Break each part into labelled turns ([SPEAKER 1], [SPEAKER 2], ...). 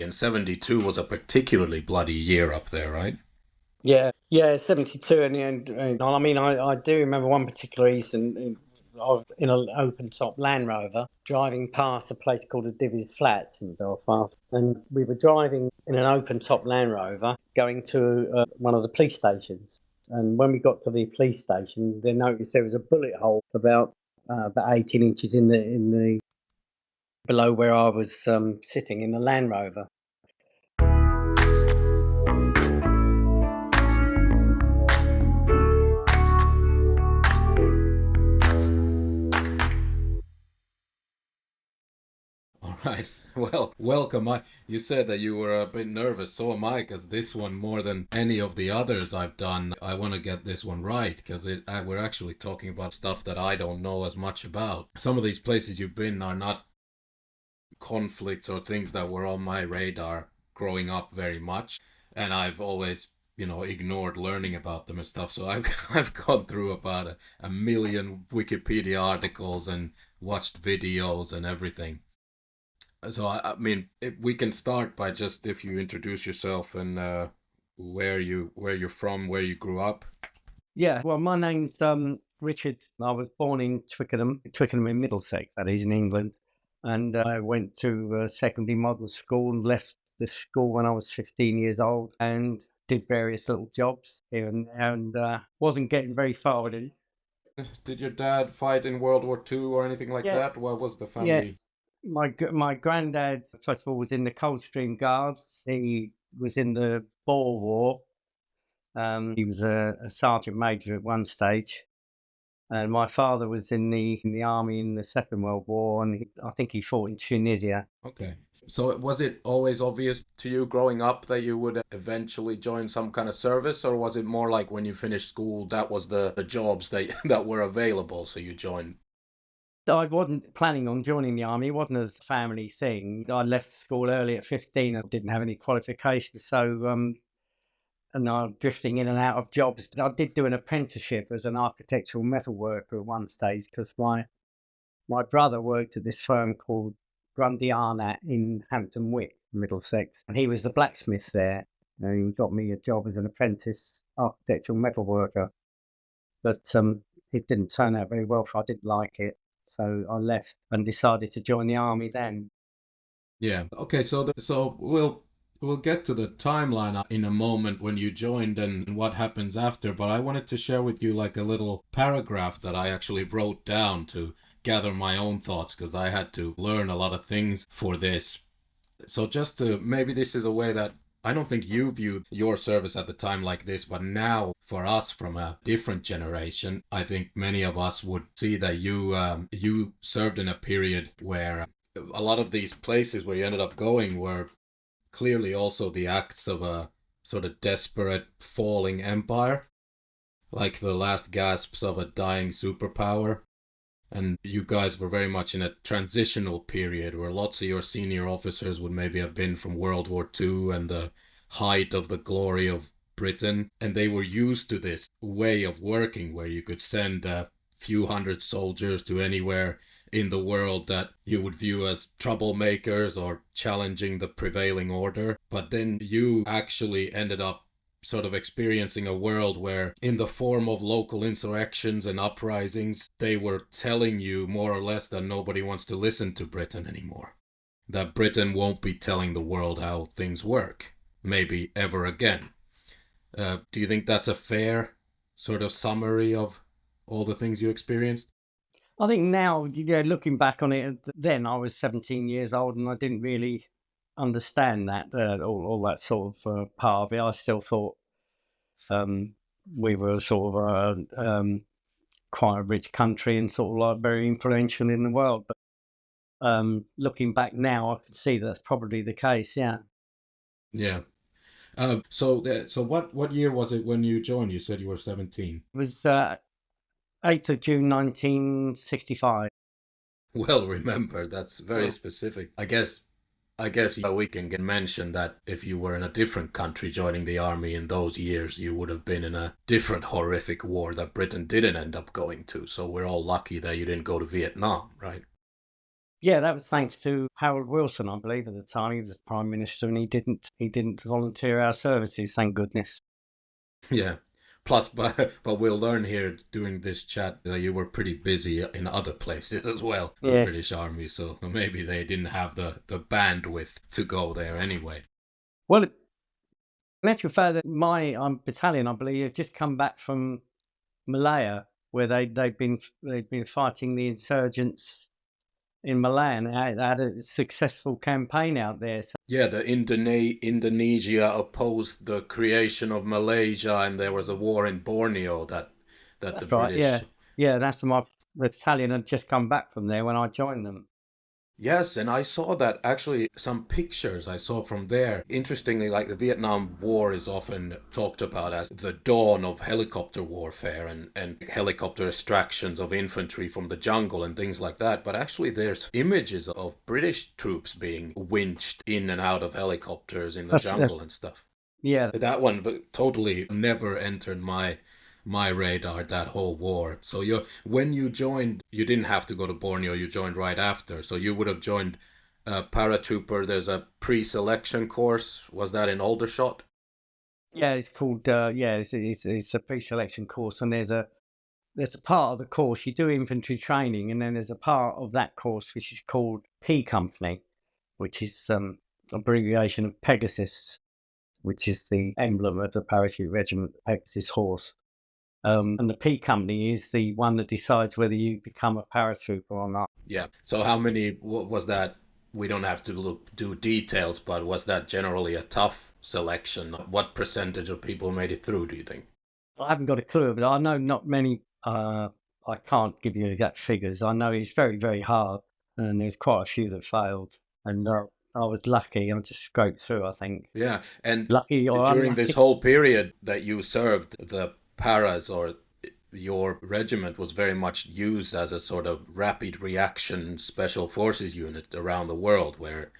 [SPEAKER 1] And 72 was a particularly bloody year up there, right?
[SPEAKER 2] Yeah, 72 in the end. I mean, I do remember one particular evening. I was in an open top Land Rover driving past a place called the Divis Flats in Belfast. And we were driving in an open top Land Rover going to one of the police stations. And when we got to the police station, they noticed there was a bullet hole about 18 inches in the below where I was sitting in the Land Rover.
[SPEAKER 1] All right. Well, welcome. You said that you were a bit nervous. So am I, because this one, more than any of the others I've done, I want to get this one right, because we're actually talking about stuff that I don't know as much about. Some of these places you've been are not conflicts or things that were on my radar growing up very much, and I've always ignored learning about them and stuff. So I've I've gone through about a million Wikipedia articles and watched videos and everything. So I mean, if we can start by just if you introduce yourself and where you're from, where you grew up.
[SPEAKER 2] Yeah, well, my name's Richard. I was born in Twickenham in Middlesex, that is, in England. And I went to secondary model school and left the school when I was 15 years old and did various little jobs here and there and wasn't getting very far with it.
[SPEAKER 1] Did your dad fight in World War II or anything like
[SPEAKER 2] Yeah,
[SPEAKER 1] that? What was the
[SPEAKER 2] yeah.
[SPEAKER 1] family?
[SPEAKER 2] My granddad, first of all, was in the Coldstream Guards. He was in the Boer War. He was a sergeant major at one stage. And my father was in the army in the Second World War, and I think he fought in Tunisia.
[SPEAKER 1] Okay. So was it always obvious to you growing up that you would eventually join some kind of service, or was it more like when you finished school, that was the jobs that that were available, so you joined?
[SPEAKER 2] I wasn't planning on joining the army. It wasn't a family thing. I left school early at 15. I didn't have any qualifications, so and I'm drifting in and out of jobs. I did do an apprenticeship as an architectural metal worker at one stage because my brother worked at this firm called Grundy Arnott in Hampton Wick, Middlesex, and he was the blacksmith there. And he got me a job as an apprentice architectural metal worker, but it didn't turn out very well. I didn't like it, so I left and decided to join the army then.
[SPEAKER 1] Yeah. Okay. So we'll get to the timeline in a moment when you joined and what happens after. But I wanted to share with you like a little paragraph that I actually wrote down to gather my own thoughts because I had to learn a lot of things for this. So just to maybe this is a way that I don't think you viewed your service at the time like this, but now for us from a different generation, I think many of us would see that you served in a period where a lot of these places where you ended up going were clearly also the acts of a sort of desperate falling empire, like the last gasps of a dying superpower. And you guys were very much in a transitional period where lots of your senior officers would maybe have been from World War II and the height of the glory of Britain. And they were used to this way of working where you could send a few hundred soldiers to anywhere in the world that you would view as troublemakers or challenging the prevailing order. But then you actually ended up sort of experiencing a world where, in the form of local insurrections and uprisings, they were telling you more or less that nobody wants to listen to Britain anymore. That Britain won't be telling the world how things work, maybe ever again. Do you think that's a fair sort of summary of all the things you experienced?
[SPEAKER 2] I think now, yeah, looking back on it, then I was 17 years old and I didn't really understand that all that sort of part of it. I still thought um, we were sort of quite a rich country and sort of like very influential in the world. But looking back now, I can see that's probably the case. Yeah,
[SPEAKER 1] Yeah. So what year was it when you joined? You said you were 17.
[SPEAKER 2] it was 8th of June 1965.
[SPEAKER 1] Well, remember, that's very
[SPEAKER 2] Oh.
[SPEAKER 1] specific. I guess we can get mention that if you were in a different country joining the army in those years, you would have been in a different horrific war that Britain didn't end up going to. So we're all lucky that you didn't go to Vietnam, right?
[SPEAKER 2] Yeah, that was thanks to Harold Wilson, I believe, at the time. He was Prime Minister, and he didn't volunteer our services, thank goodness.
[SPEAKER 1] Yeah. Plus, but we'll learn here during this chat that you were pretty busy in other places as well, the
[SPEAKER 2] Yeah.
[SPEAKER 1] British Army. So maybe they didn't have the bandwidth to go there anyway.
[SPEAKER 2] Well, in actual fact, that my battalion, I believe, had just come back from Malaya, where they'd been fighting the insurgents in Milan. They had a successful campaign out there. So,
[SPEAKER 1] Yeah, the Indonesia opposed the creation of Malaysia, and there was a war in Borneo that the
[SPEAKER 2] that's right. Yeah,
[SPEAKER 1] British.
[SPEAKER 2] yeah. That's my battalion had just come back from there when I joined them.
[SPEAKER 1] Yes, and I saw that actually some pictures I saw from there. Interestingly, like the Vietnam War is often talked about as the dawn of helicopter warfare and helicopter extractions of infantry from the jungle and things like that. But actually, there's images of British troops being winched in and out of helicopters in the jungle
[SPEAKER 2] That's
[SPEAKER 1] and stuff.
[SPEAKER 2] yeah.
[SPEAKER 1] That one totally never entered my radar, that whole war. So when you joined, you didn't have to go to Borneo. You joined right after. So you would have joined paratrooper. There's a pre-selection course. Was that in Aldershot?
[SPEAKER 2] Yeah, it's called it's a pre-selection course, and there's a part of the course you do infantry training, and then there's a part of that course which is called P Company, which is abbreviation of Pegasus, which is the emblem of the parachute regiment, the Pegasus horse. And the P Company is the one that decides whether you become a paratrooper or not.
[SPEAKER 1] Yeah. So how many was that? We don't have to do details, but was that generally a tough selection? What percentage of people made it through, do you think?
[SPEAKER 2] I haven't got a clue, but I know not many. I can't give you exact figures. I know it's very, very hard, and there's quite a few that failed. And I was lucky. I just scraped through, I think.
[SPEAKER 1] Yeah, and
[SPEAKER 2] Lucky or
[SPEAKER 1] during this
[SPEAKER 2] unlucky.
[SPEAKER 1] whole period that you served, the paras or your regiment was very much used as a sort of rapid reaction special forces unit around the world, where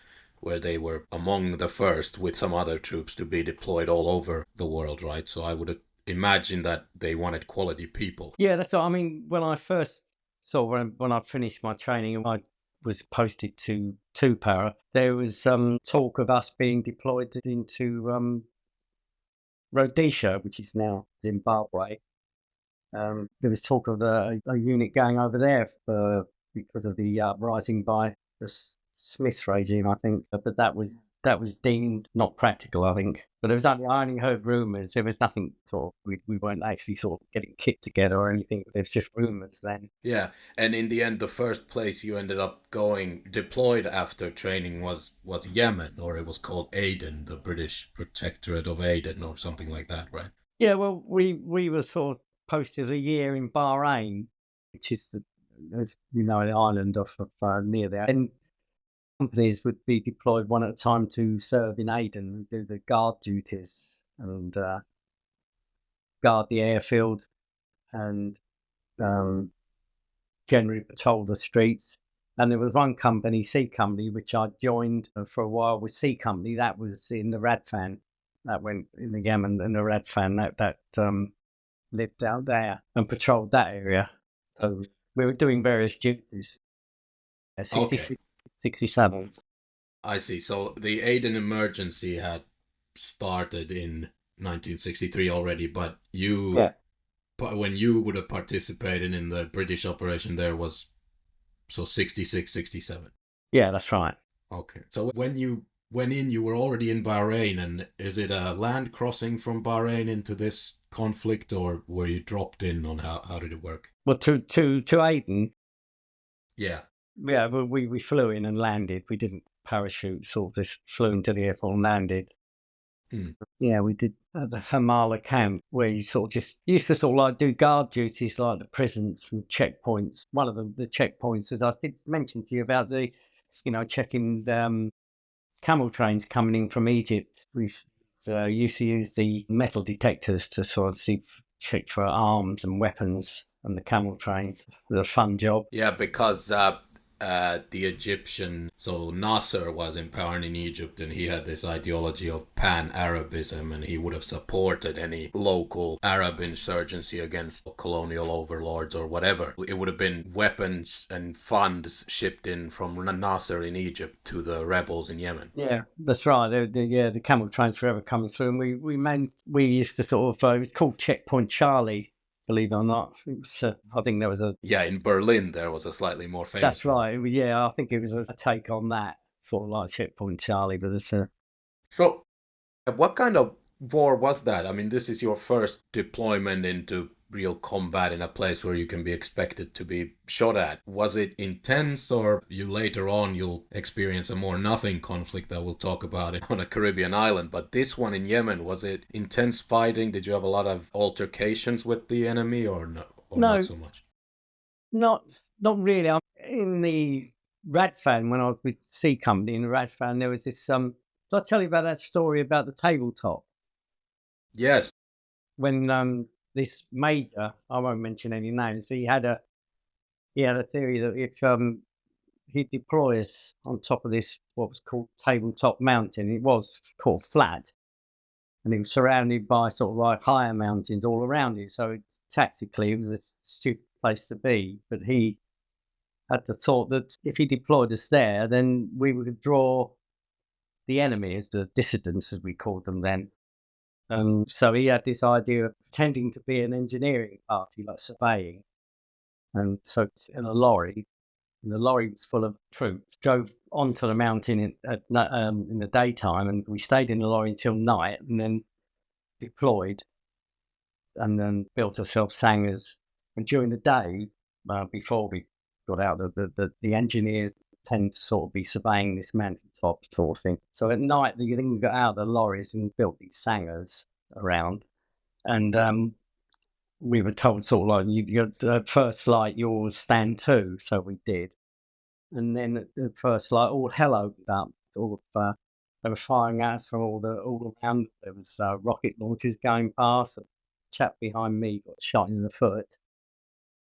[SPEAKER 1] they were among the first with some other troops to be deployed all over the world, right? So I would imagine that they wanted quality people.
[SPEAKER 2] Yeah, that's what I mean. When I first saw when I finished my training and I was posted to para, there was talk of us being deployed into Rhodesia, which is now Zimbabwe. There was talk of a unit going over there because of the uprising by the Smith regime, I think. But that was deemed not practical, I think. But I only heard rumours. There was nothing sort of, we weren't actually sort of getting kit together or anything. It was just rumours then.
[SPEAKER 1] Yeah, and in the end, the first place you ended up going deployed after training was Yemen, or it was called Aden, the British Protectorate of Aden, or something like that, right?
[SPEAKER 2] Yeah, well, we were sort of posted a year in Bahrain, which is the island off of near there. And companies would be deployed one at a time to serve in Aden and do the guard duties and guard the airfield and generally patrol the streets. And there was one company, C Company, which I joined for a while with C Company. That was in the Radfan. That went in the Yemen and the Radfan that lived out there and patrolled that area. So we were doing various duties.
[SPEAKER 1] Okay,
[SPEAKER 2] 66, 67.
[SPEAKER 1] I see. So the Aden emergency had started in 1963 already, but
[SPEAKER 2] Yeah,
[SPEAKER 1] when you would have participated in the British operation there was so 66, 67.
[SPEAKER 2] yeah, that's right.
[SPEAKER 1] Okay. So when you went in, you were already in Bahrain, and is it a land crossing from Bahrain into this conflict, or were you dropped in on how did it work?
[SPEAKER 2] Well, to Aden,
[SPEAKER 1] Yeah.
[SPEAKER 2] yeah, we flew in and landed. We didn't parachute, sort of just flew into the airport and landed.
[SPEAKER 1] Hmm.
[SPEAKER 2] Yeah, we did at the Hamala camp where you sort of just used to sort of like do guard duties like the prisons and checkpoints. One of the checkpoints, as I did mention to you about checking camel trains coming in from Egypt. We used to use the metal detectors to sort of check for arms and weapons and the camel trains. It was a fun job.
[SPEAKER 1] Yeah, because the Egyptian, so Nasser was in power in Egypt, and he had this ideology of pan-Arabism, and he would have supported any local Arab insurgency against colonial overlords or whatever. It would have been weapons and funds shipped in from Nasser in Egypt to the rebels in Yemen.
[SPEAKER 2] Yeah, that's right. The camel trains forever coming through, and we used to sort of it was called Checkpoint Charlie, believe it or not. It was, I think there was a
[SPEAKER 1] Yeah, in Berlin there was a slightly more famous
[SPEAKER 2] that's
[SPEAKER 1] one.
[SPEAKER 2] right. Yeah, I think it was a take on that, sort of like Checkpoint Charlie, but it's a
[SPEAKER 1] So, what kind of war was that? I mean, this is your first deployment into real combat in a place where you can be expected to be shot at. Was it intense, or you later on you'll experience a more nothing conflict that we'll talk about it on a Caribbean island? But this one in Yemen, was it intense fighting? Did you have a lot of altercations with the enemy, or no, or not
[SPEAKER 2] no,
[SPEAKER 1] so much?
[SPEAKER 2] not really. In the Radfan, when I was with C Company in the Radfan, there was this. Did I tell you about that story about the tabletop?
[SPEAKER 1] Yes.
[SPEAKER 2] When this major, I won't mention any names, he had a theory that if he'd deploy us on top of this what was called tabletop mountain, it was called flat, and it was surrounded by sort of like higher mountains all around it. So tactically, it was a stupid place to be. But he had the thought that if he deployed us there, then we would draw the enemy, as the dissidents, as we called them then. So he had this idea of pretending to be an engineering party, like surveying. And so in a lorry, and the lorry was full of troops, drove onto the mountain in the daytime, and we stayed in the lorry until night, and then deployed, and then built ourselves hangars. And during the day, before we got out, the engineers tend to sort of be surveying this mountaintop sort of thing. So at night, you then got out of the lorries and built these hangars around, and we were told sort of like, you first flight, yours stand to. So we did. And then at the first flight, all hell opened up. They were firing at us from all around. There was rocket launchers going past. A chap behind me got shot in the foot.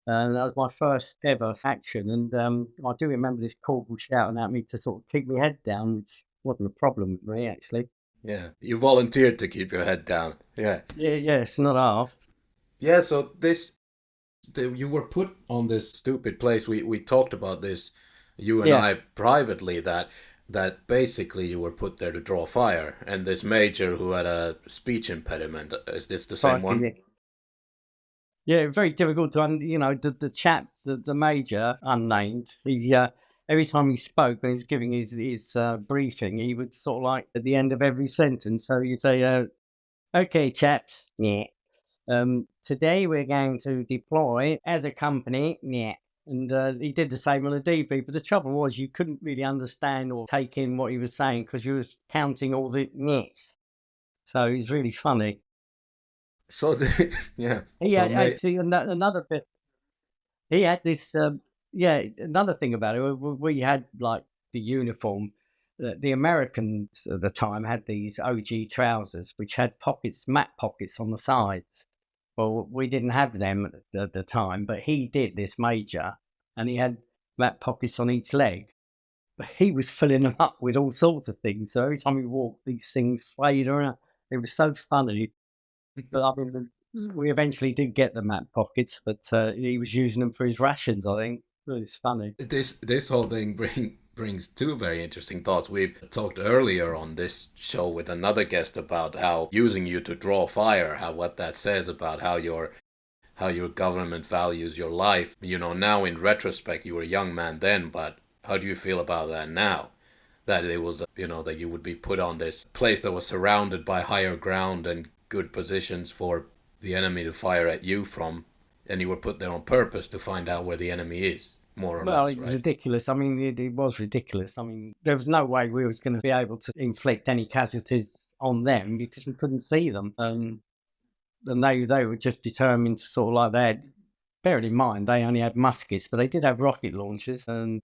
[SPEAKER 2] And that was my first ever action. And I do remember this corporal shouting at me to sort of keep my head down, which wasn't a problem with me, actually.
[SPEAKER 1] Yeah. You volunteered to keep your head down. Yeah.
[SPEAKER 2] Yeah, it's not half.
[SPEAKER 1] Yeah, so you were put on this stupid place. We talked about this, you and
[SPEAKER 2] Yeah.
[SPEAKER 1] I, privately, that basically you were put there to draw fire, and this major who had a speech impediment, is this the same one?
[SPEAKER 2] Yeah, very difficult to, the chap, the major, unnamed, he, every time he spoke, when he was giving his briefing, he would sort of like, at the end of every sentence, so you'd say, okay, chaps, yeah. Today we're going to deploy as a company, yeah. And he did the same on the DP, but the trouble was you couldn't really understand or take in what he was saying because you was counting all the yes. So he's really funny.
[SPEAKER 1] So yeah.
[SPEAKER 2] Yeah,
[SPEAKER 1] So
[SPEAKER 2] actually, another bit. He had this. Another thing about it, we had like the uniform. The Americans at the time had these OG trousers, which had pockets, mat pockets on the sides. Well, we didn't have them at the time, but he did, this major, and he had mat pockets on each leg. But he was filling them up with all sorts of things. So every time he walked, these things swayed around. It was so funny. But I mean, we eventually did get the mat pockets, but he was using them for his rations, I think. It was funny.
[SPEAKER 1] this whole thing brings two very interesting thoughts. We've talked earlier on this show with another guest about how using you to draw fire, how what that says about how your government values your life. Now in retrospect, you were a young man then, but how do you feel about that now? That it was, that you would be put on this place that was surrounded by higher ground and good positions for the enemy to fire at you from, and you were put there on purpose to find out where the enemy is, more or
[SPEAKER 2] Well,
[SPEAKER 1] less,
[SPEAKER 2] it was
[SPEAKER 1] right?
[SPEAKER 2] ridiculous. I mean, it was ridiculous. I mean, there was no way we was going to be able to inflict any casualties on them because we couldn't see them. And they were just determined to sort of like bearing in mind, they only had muskets, but they did have rocket launchers. And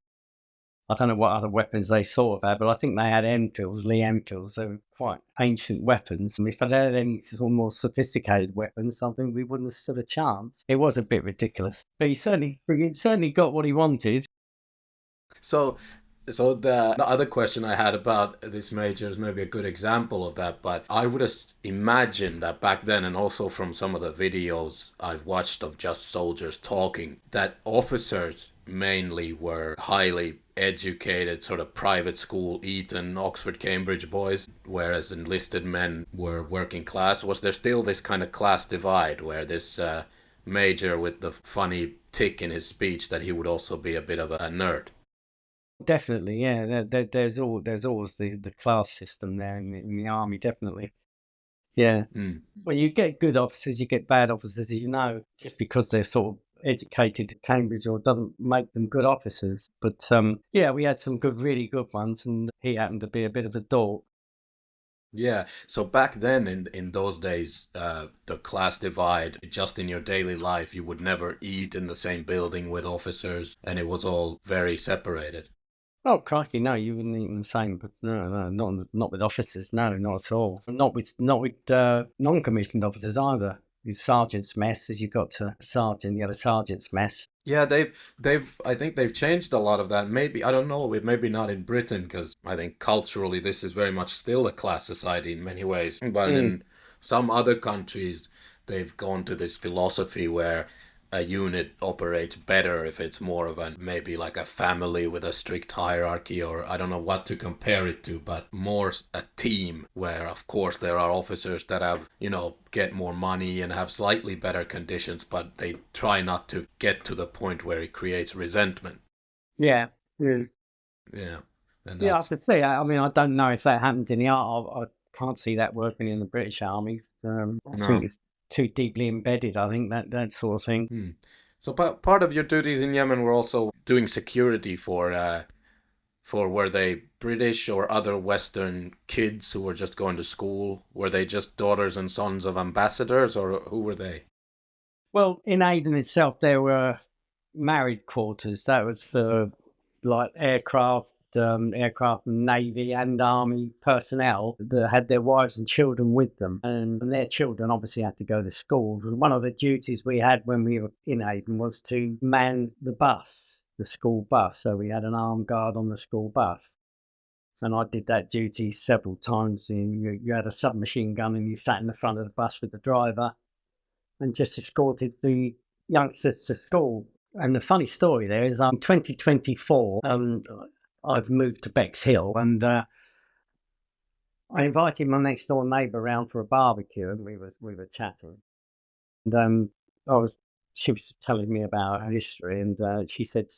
[SPEAKER 2] I don't know what other weapons they sort of had, but I think they had Lee Enfields. They were quite ancient weapons. And if they had any sort of more sophisticated weapons, something we wouldn't have stood a chance. It was a bit ridiculous, but he certainly got what he wanted.
[SPEAKER 1] So, so the other question I had about this major is maybe a good example of that, but I would imagine that back then, and also from some of the videos I've watched of just soldiers talking, that officers mainly were highly educated, sort of private school, Eton, Oxford, Cambridge boys, whereas enlisted men were working class. Was there still this kind of class divide where this major with the funny tick in his speech that he would also be a bit of a nerd?
[SPEAKER 2] Definitely, yeah. There's always the class system there in the army, definitely. Yeah.
[SPEAKER 1] Mm.
[SPEAKER 2] Well, you get good officers, you get bad officers, as you know, just because they're sort of educated at Cambridge or doesn't make them good officers. But yeah, we had some good, really good ones, and he happened to be a bit of a dork.
[SPEAKER 1] Yeah. So back then, in those days, the class divide, just in your daily life, you would never eat in the same building with officers, and it was all very separated.
[SPEAKER 2] Oh, crikey, no, you wouldn't eat them the same, but no, not with officers, no, not at all. Not with non-commissioned officers either. With sergeant's mess, as you got to sergeant, you had a sergeant's mess.
[SPEAKER 1] Yeah, I think they've changed a lot of that. Maybe, I don't know, maybe not in Britain, because I think culturally this is very much still a class society in many ways. But
[SPEAKER 2] Mm.
[SPEAKER 1] in some other countries, they've gone to this philosophy where a unit operates better if it's more of a maybe like a family with a strict hierarchy, or I don't know what to compare it to, but more a team where of course there are officers that have, get more money and have slightly better conditions, but they try not to get to the point where it creates resentment.
[SPEAKER 2] Yeah, yeah.
[SPEAKER 1] Yeah. And
[SPEAKER 2] Yeah, I
[SPEAKER 1] that's
[SPEAKER 2] could see. I mean, I don't know if that happened in the art. I can't see that working in the British armies. I think
[SPEAKER 1] no.
[SPEAKER 2] it's too deeply embedded. I think that sort of thing.
[SPEAKER 1] Hmm. So part of your duties in Yemen were also doing security for were they British or other Western kids who were just going to school? Were they just daughters and sons of ambassadors, or who were they?
[SPEAKER 2] Well, in Aden itself, there were married quarters. That was for like aircraft and navy and army personnel that had their wives and children with them, and their children obviously had to go to school. One of the duties we had when we were in Aden was to man the bus, the school bus. So we had an armed guard on the school bus. And I did that duty several times. You had a submachine gun and you sat in the front of the bus with the driver and just escorted the youngsters to school. And the funny story there is, 2024, I've moved to Bexhill, and I invited my next door neighbour round for a barbecue, and we were chatting, and she was telling me about her history, and she said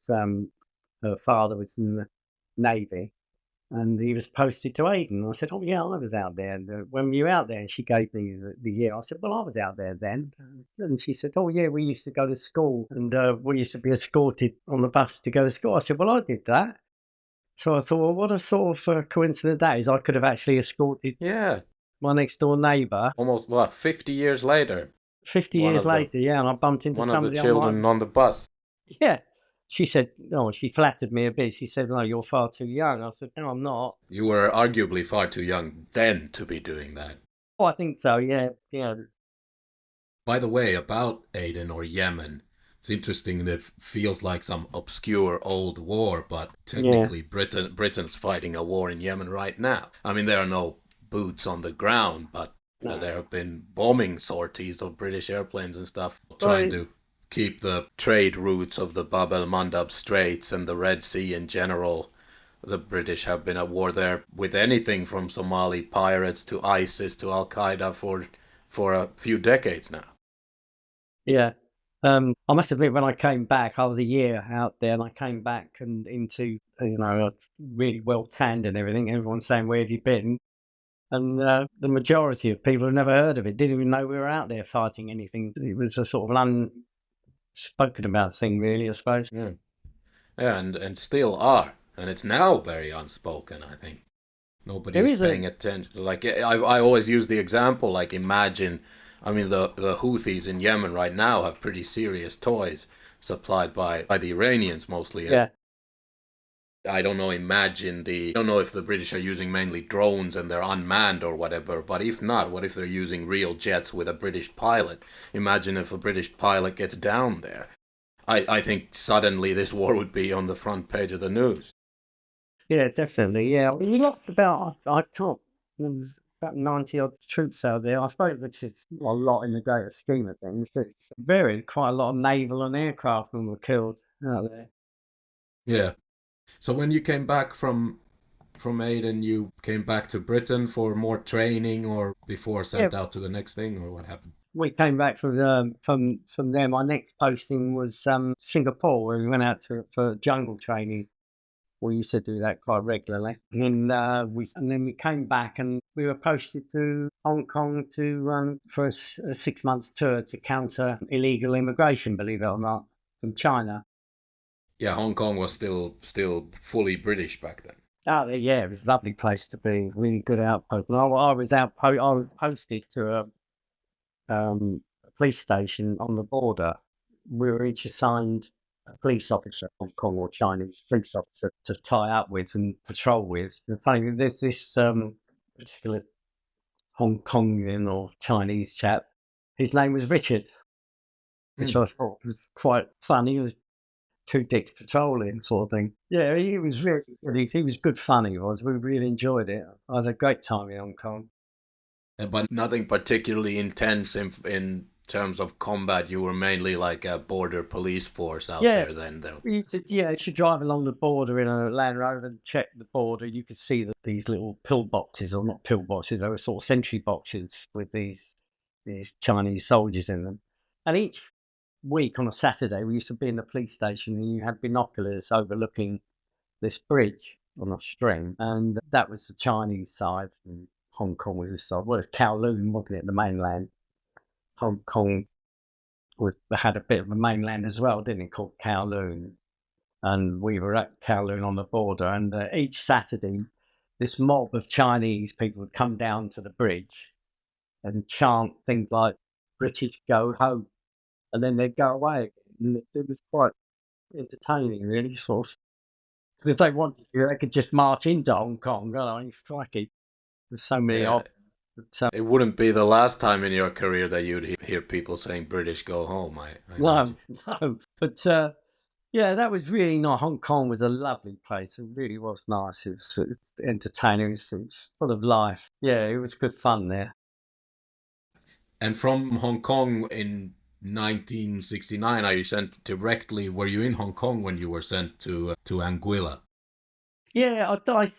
[SPEAKER 2] her father was in the navy, and he was posted to Aden. I said, "Oh yeah, I was out there. And, when were you out there?" And she gave me the year. I said, "Well, I was out there then." And she said, "Oh yeah, we used to go to school, and we used to be escorted on the bus to go to school." I said, "Well, I did that." So I thought, well, what a sort of coincidence that is. I could have actually escorted
[SPEAKER 1] Yeah,
[SPEAKER 2] my next door neighbour
[SPEAKER 1] almost what, 50 years later,
[SPEAKER 2] 50
[SPEAKER 1] one
[SPEAKER 2] years
[SPEAKER 1] of the
[SPEAKER 2] later. Yeah, and I bumped into
[SPEAKER 1] one of the
[SPEAKER 2] somebody on my
[SPEAKER 1] children on the bus.
[SPEAKER 2] yeah. She said, "No," she flattered me a bit. She said, "No, you're far too young." I said, "No, I'm not."
[SPEAKER 1] You were arguably far too young then to be doing that.
[SPEAKER 2] Oh, I think so. Yeah, yeah,
[SPEAKER 1] By the way, about Aden or Yemen, it's interesting that it feels like some obscure old war, but
[SPEAKER 2] yeah.
[SPEAKER 1] technically Britain's fighting a war in Yemen right now. I mean, there are no boots on the ground, but
[SPEAKER 2] No.
[SPEAKER 1] there have been bombing sorties of British airplanes and stuff trying
[SPEAKER 2] Well,
[SPEAKER 1] to keep the trade routes of the Bab el Mandab Straits and the Red Sea in general. The British have been at war there with anything from Somali pirates to ISIS to Al Qaeda for a few decades now.
[SPEAKER 2] yeah. I must admit, when I came back, I was a year out there, and I came back and into, really well tanned and everything. Everyone's saying, "Where have you been?" And the majority of people have never heard of it, didn't even know we were out there fighting anything. It was a sort of an unspoken about thing, really, I suppose.
[SPEAKER 1] Yeah. Yeah, and still are, and it's now very unspoken. I think nobody
[SPEAKER 2] There
[SPEAKER 1] is
[SPEAKER 2] is a
[SPEAKER 1] paying attention. Like I always use the example. Like imagine, I mean the Houthis in Yemen right now have pretty serious toys supplied by the Iranians mostly. And
[SPEAKER 2] yeah,
[SPEAKER 1] I don't know. I don't know if the British are using mainly drones and they're unmanned or whatever. But if not, what if they're using real jets with a British pilot? Imagine if a British pilot gets down there. I think suddenly this war would be on the front page of the news.
[SPEAKER 2] Yeah, definitely. Yeah, we lost about, I can't, there was about 90 odd troops out there. I suppose which is a lot in the greater scheme of things. It's varied. Quite a lot of naval and aircraftmen were killed out there.
[SPEAKER 1] Yeah. So when you came back from Aden, you came back to Britain for more training, or before
[SPEAKER 2] Yeah,
[SPEAKER 1] sent out to the next thing, or what happened?
[SPEAKER 2] we came back from there. My next posting was Singapore, where we went out for jungle training. We used to do that quite regularly. And then we came back and we were posted to Hong Kong for a 6 months tour to counter illegal immigration, believe it or not, from China.
[SPEAKER 1] Yeah, Hong Kong was still fully British back then.
[SPEAKER 2] Oh, yeah, it was a lovely place to be. Really good outpost. And I was posted to a police station on the border. We were each assigned a police officer, Hong Kong or Chinese police officer, to tie up with and patrol with. The funny, there's this particular Hong Kongian or Chinese chap. His name was Richard, which
[SPEAKER 1] Mm.
[SPEAKER 2] I thought was quite funny. He was two dicks patrolling sort of thing. Yeah, he was really good. He was good fun, he was. We really enjoyed it. I had a great time in Hong Kong.
[SPEAKER 1] But nothing particularly intense in terms of combat. You were mainly like a border police force out
[SPEAKER 2] Yeah,
[SPEAKER 1] there then, though.
[SPEAKER 2] you should drive along the border in a Land Rover and check the border. You could see that these little pillboxes, or not pillboxes, they were sort of sentry boxes with these Chinese soldiers in them. And each week on a Saturday, we used to be in the police station, and you had binoculars overlooking this bridge on a string, and that was the Chinese side, and Hong Kong was this side. Well, it's Kowloon, wasn't it, the mainland? Hong Kong had a bit of a mainland as well, didn't it, called Kowloon? And we were at Kowloon on the border, and each Saturday, this mob of Chinese people would come down to the bridge and chant things like "British go home," and then they'd go away. And it was quite entertaining, really, sort of. 'Cause if they wanted to, they could just march into Hong Kong. I mean, crikey, there's so many
[SPEAKER 1] Yeah,
[SPEAKER 2] options.
[SPEAKER 1] it wouldn't be the last time in your career that you'd hear people saying "British go home." I
[SPEAKER 2] No,
[SPEAKER 1] imagine.
[SPEAKER 2] no, but yeah, that was really nice. Hong Kong was a lovely place. It really was nice. It's entertaining. It's full of life. Yeah, it was good fun there.
[SPEAKER 1] And from Hong Kong in 1969, are you sent directly? Were you in Hong Kong when you were sent to Anguilla?
[SPEAKER 2] Yeah, I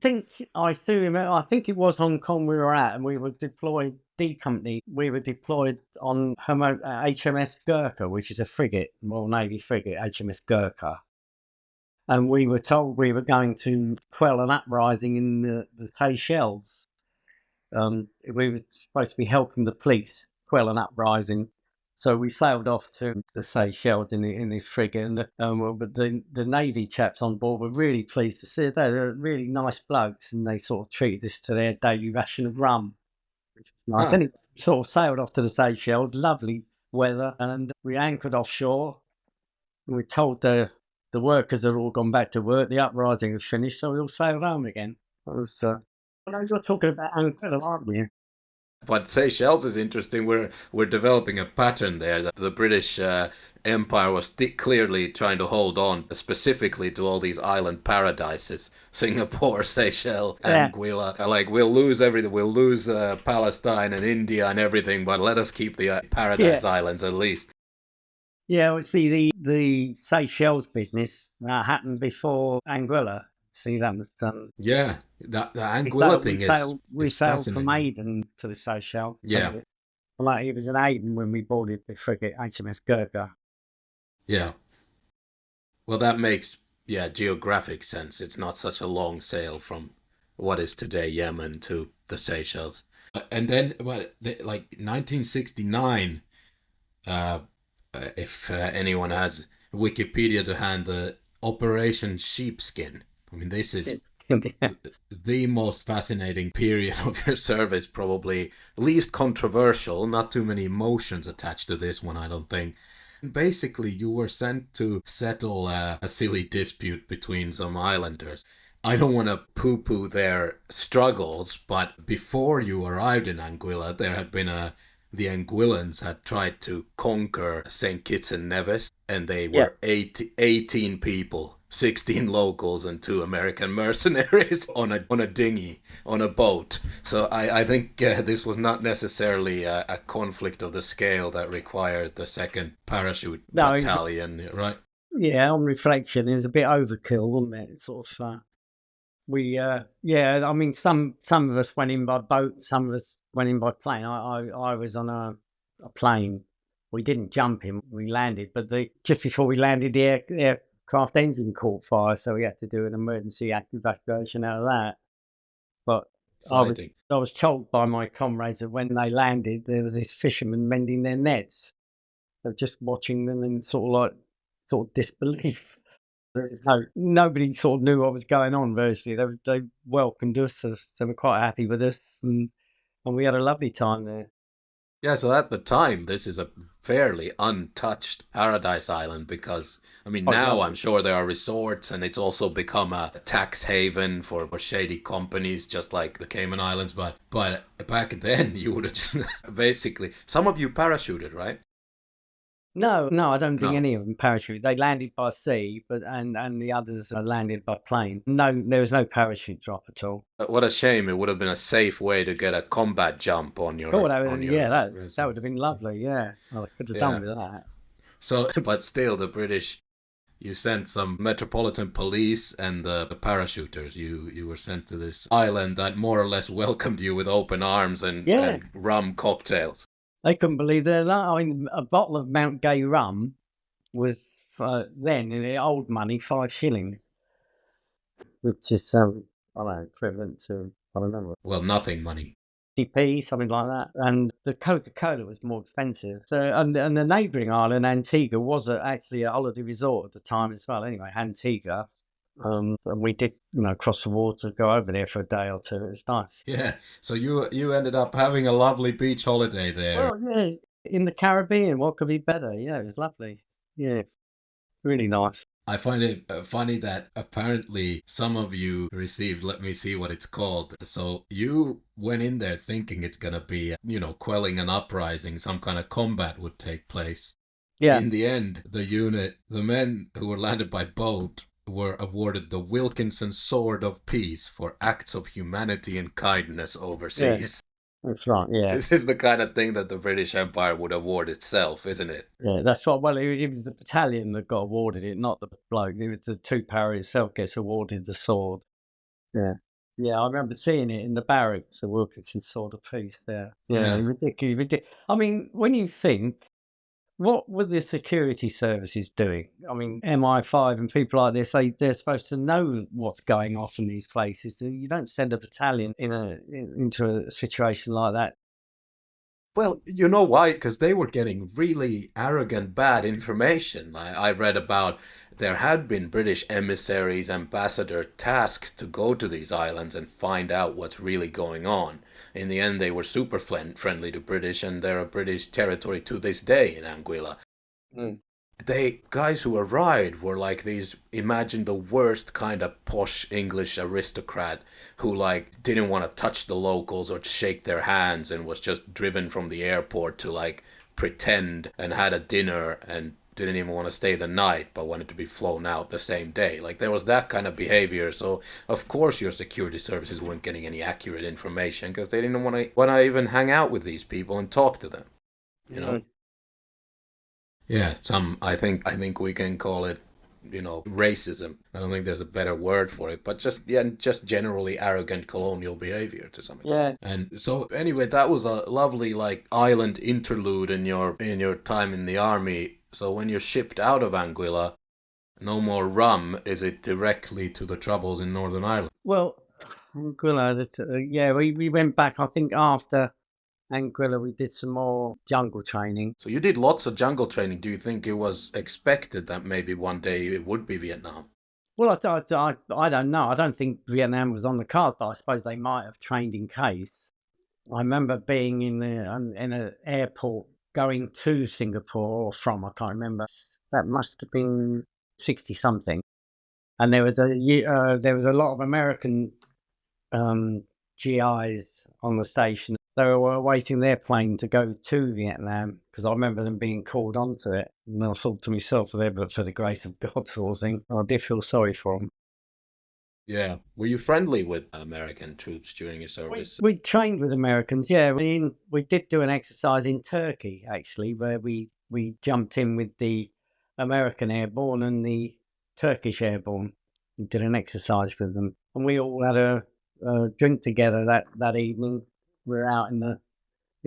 [SPEAKER 2] think I do remember. I think it was Hong Kong we were at, and we were deployed. D Company. We were deployed on HMS Gurkha, which is a frigate, Royal Navy frigate, HMS Gurkha. And we were told we were going to quell an uprising in the Seychelles. We were supposed to be helping the police quell an uprising. So we sailed off to the Seychelles in this frigate, and but the Navy chaps on board were really pleased to see it. They were really nice blokes, and they sort of treated us to their daily ration of rum, which was nice.
[SPEAKER 1] Huh.
[SPEAKER 2] Anyway, sort of sailed off to the Seychelles, lovely weather, and we anchored offshore. And we told the workers had all gone back to work. The uprising was finished, so we all sailed home again. That was. I know you're talking about Anguilla, aren't we?
[SPEAKER 1] But Seychelles is interesting. We're developing a pattern there. That the British Empire was clearly trying to hold on specifically to all these island paradises: Singapore, Seychelles,
[SPEAKER 2] Yeah,
[SPEAKER 1] Anguilla. Like we'll lose everything. We'll lose Palestine and India and everything, but let us keep the
[SPEAKER 2] yeah,
[SPEAKER 1] Paradise Islands at least.
[SPEAKER 2] yeah. Well, see, the Seychelles business happened before Anguilla. See, that was
[SPEAKER 1] Yeah, that the Anguilla thing
[SPEAKER 2] we
[SPEAKER 1] is
[SPEAKER 2] sailed from
[SPEAKER 1] fascinating.
[SPEAKER 2] Aden to the Seychelles.
[SPEAKER 1] Yeah,
[SPEAKER 2] Like it was in Aden when we boarded the frigate HMS Gurkha.
[SPEAKER 1] yeah. Well, that makes, yeah, geographic sense. It's not such a long sail from what is today Yemen to the Seychelles. And then, like 1969, uh, if anyone has Wikipedia to hand, the Operation Sheepskin. I mean, this is the most fascinating period of your service, probably least controversial. Not too many emotions attached to this one, I don't think. Basically, you were sent to settle a silly dispute between some islanders. I don't want to poo poo their struggles, but before you arrived in Anguilla, there had been the Anguillans had tried to conquer St. Kitts and Nevis, and they
[SPEAKER 2] Yeah.
[SPEAKER 1] were 18 people, 16 locals and 2 American mercenaries on a dinghy, on a boat. So I think this was not necessarily a conflict of the scale that required the second parachute
[SPEAKER 2] No,
[SPEAKER 1] battalion, right?
[SPEAKER 2] yeah, on reflection, it was a bit overkill, wasn't it? Sort of, yeah, I mean, some of us went in by boat, some of us went in by plane. I was on a plane. We didn't jump in, we landed, but just before we landed, the aircraft engine caught fire, so we had to do an emergency evacuation out of that. But
[SPEAKER 1] Fighting.
[SPEAKER 2] I was told by my comrades that when they landed, there was this fisherman mending their nets. So just watching them in sort of disbelief. Nobody sort of knew what was going on. Virtually, they welcomed us. They were quite happy with us, and we had a lovely time there.
[SPEAKER 1] Yeah, so at the time, this is a fairly untouched paradise island because, I mean,
[SPEAKER 2] Quite
[SPEAKER 1] now
[SPEAKER 2] lovely.
[SPEAKER 1] I'm sure there are resorts and it's also become a tax haven for shady companies, just like the Cayman Islands. But back then, you would have just basically, some of you parachuted, right?
[SPEAKER 2] No, I don't think
[SPEAKER 1] No.
[SPEAKER 2] any of them parachuted. They landed by sea, but and the others landed by plane. No, there was no parachute drop at all.
[SPEAKER 1] What a shame! It would have been a safe way to get a combat jump on
[SPEAKER 2] Oh,
[SPEAKER 1] your
[SPEAKER 2] that
[SPEAKER 1] resume.
[SPEAKER 2] would have been lovely. Yeah, I could have done
[SPEAKER 1] Yeah.
[SPEAKER 2] with that.
[SPEAKER 1] So, but still, the British, you sent some metropolitan police and the parachuters. You were sent to this island that more or less welcomed you with open arms
[SPEAKER 2] Yeah,
[SPEAKER 1] and rum cocktails.
[SPEAKER 2] they couldn't believe that. I mean, a bottle of Mount Gay rum was then in the old money 5 shillings, which is I don't know, equivalent to, I don't know,
[SPEAKER 1] Well, nothing money.
[SPEAKER 2] DP, something like that. And the Coca-Cola was more expensive. So and the neighbouring island, Antigua, was actually a holiday resort at the time as well. Anyway, Antigua. And we did, cross the water, go over there for a day or two. It was nice.
[SPEAKER 1] Yeah. So you ended up having a lovely beach holiday there.
[SPEAKER 2] Well, yeah, in the Caribbean, what could be better? Yeah, it was lovely. Yeah, really nice.
[SPEAKER 1] I find it funny that apparently some of you received, let me see what it's called. So you went in there thinking it's going to be, quelling an uprising, some kind of combat would take place.
[SPEAKER 2] Yeah,
[SPEAKER 1] In the end, the men who were landed by boat were awarded the Wilkinson Sword of Peace for acts of humanity and kindness overseas.
[SPEAKER 2] that's right. Yeah.
[SPEAKER 1] This is the kind of thing that the British Empire would award itself, isn't it?
[SPEAKER 2] Yeah, that's right. Well, it was the battalion that got awarded it, not the bloke. It was the two-para itself gets awarded the sword. Yeah. Yeah, I remember seeing it in the barracks, the Wilkinson Sword of Peace there. Yeah,
[SPEAKER 1] Yeah.
[SPEAKER 2] ridiculous. I mean, when you think, what were the security services doing? I mean, MI5 and people like this, they're supposed to know what's going off in these places. You don't send a battalion into a situation like that.
[SPEAKER 1] Well, you know why? Because they were getting really arrogant, bad information. I read about there had been British emissaries, ambassador tasked to go to these islands and find out what's really going on. In the end, they were super friendly to British, and they're a British territory to this day in Anguilla. They guys who arrived were like these, imagine the worst kind of posh English aristocrat who like didn't want to touch the locals or shake their hands and was just driven from the airport to like pretend and had a dinner and didn't even want to stay the night but wanted to be flown out the same day. Like there was that kind of behavior. So of course your security services weren't getting any accurate information because they didn't want to even hang out with these people and talk to them. You know. Yeah, I think we can call it, racism. I don't think there's a better word for it, but just generally arrogant colonial behavior to some extent.
[SPEAKER 2] Yeah.
[SPEAKER 1] And so anyway, that was a lovely like island interlude in your time in the army. So when you're shipped out of Anguilla, no more rum, is it directly to the troubles in Northern Ireland?
[SPEAKER 2] Well, Anguilla, yeah, we went back, I think, after Anguilla, we did some more jungle training.
[SPEAKER 1] So you did lots of jungle training. Do you think it was expected that maybe one day it would be Vietnam?
[SPEAKER 2] Well, I don't know. I don't think Vietnam was on the cards, but I suppose they might have trained in case. I remember being in an airport going to Singapore or from, I can't remember. That must have been 60 something, and there was a lot of American GIs on the station. They were awaiting their plane to go to Vietnam, because I remember them being called onto it. And I thought to myself, there, but for the grace of God, sort of thing. I did feel sorry for them.
[SPEAKER 1] Yeah. Were you friendly with American troops during your service?
[SPEAKER 2] We trained with Americans, yeah. We did do an exercise in Turkey, actually, where we jumped in with the American Airborne and the Turkish Airborne. We did an exercise with them. And we all had a drink together that evening. We were out in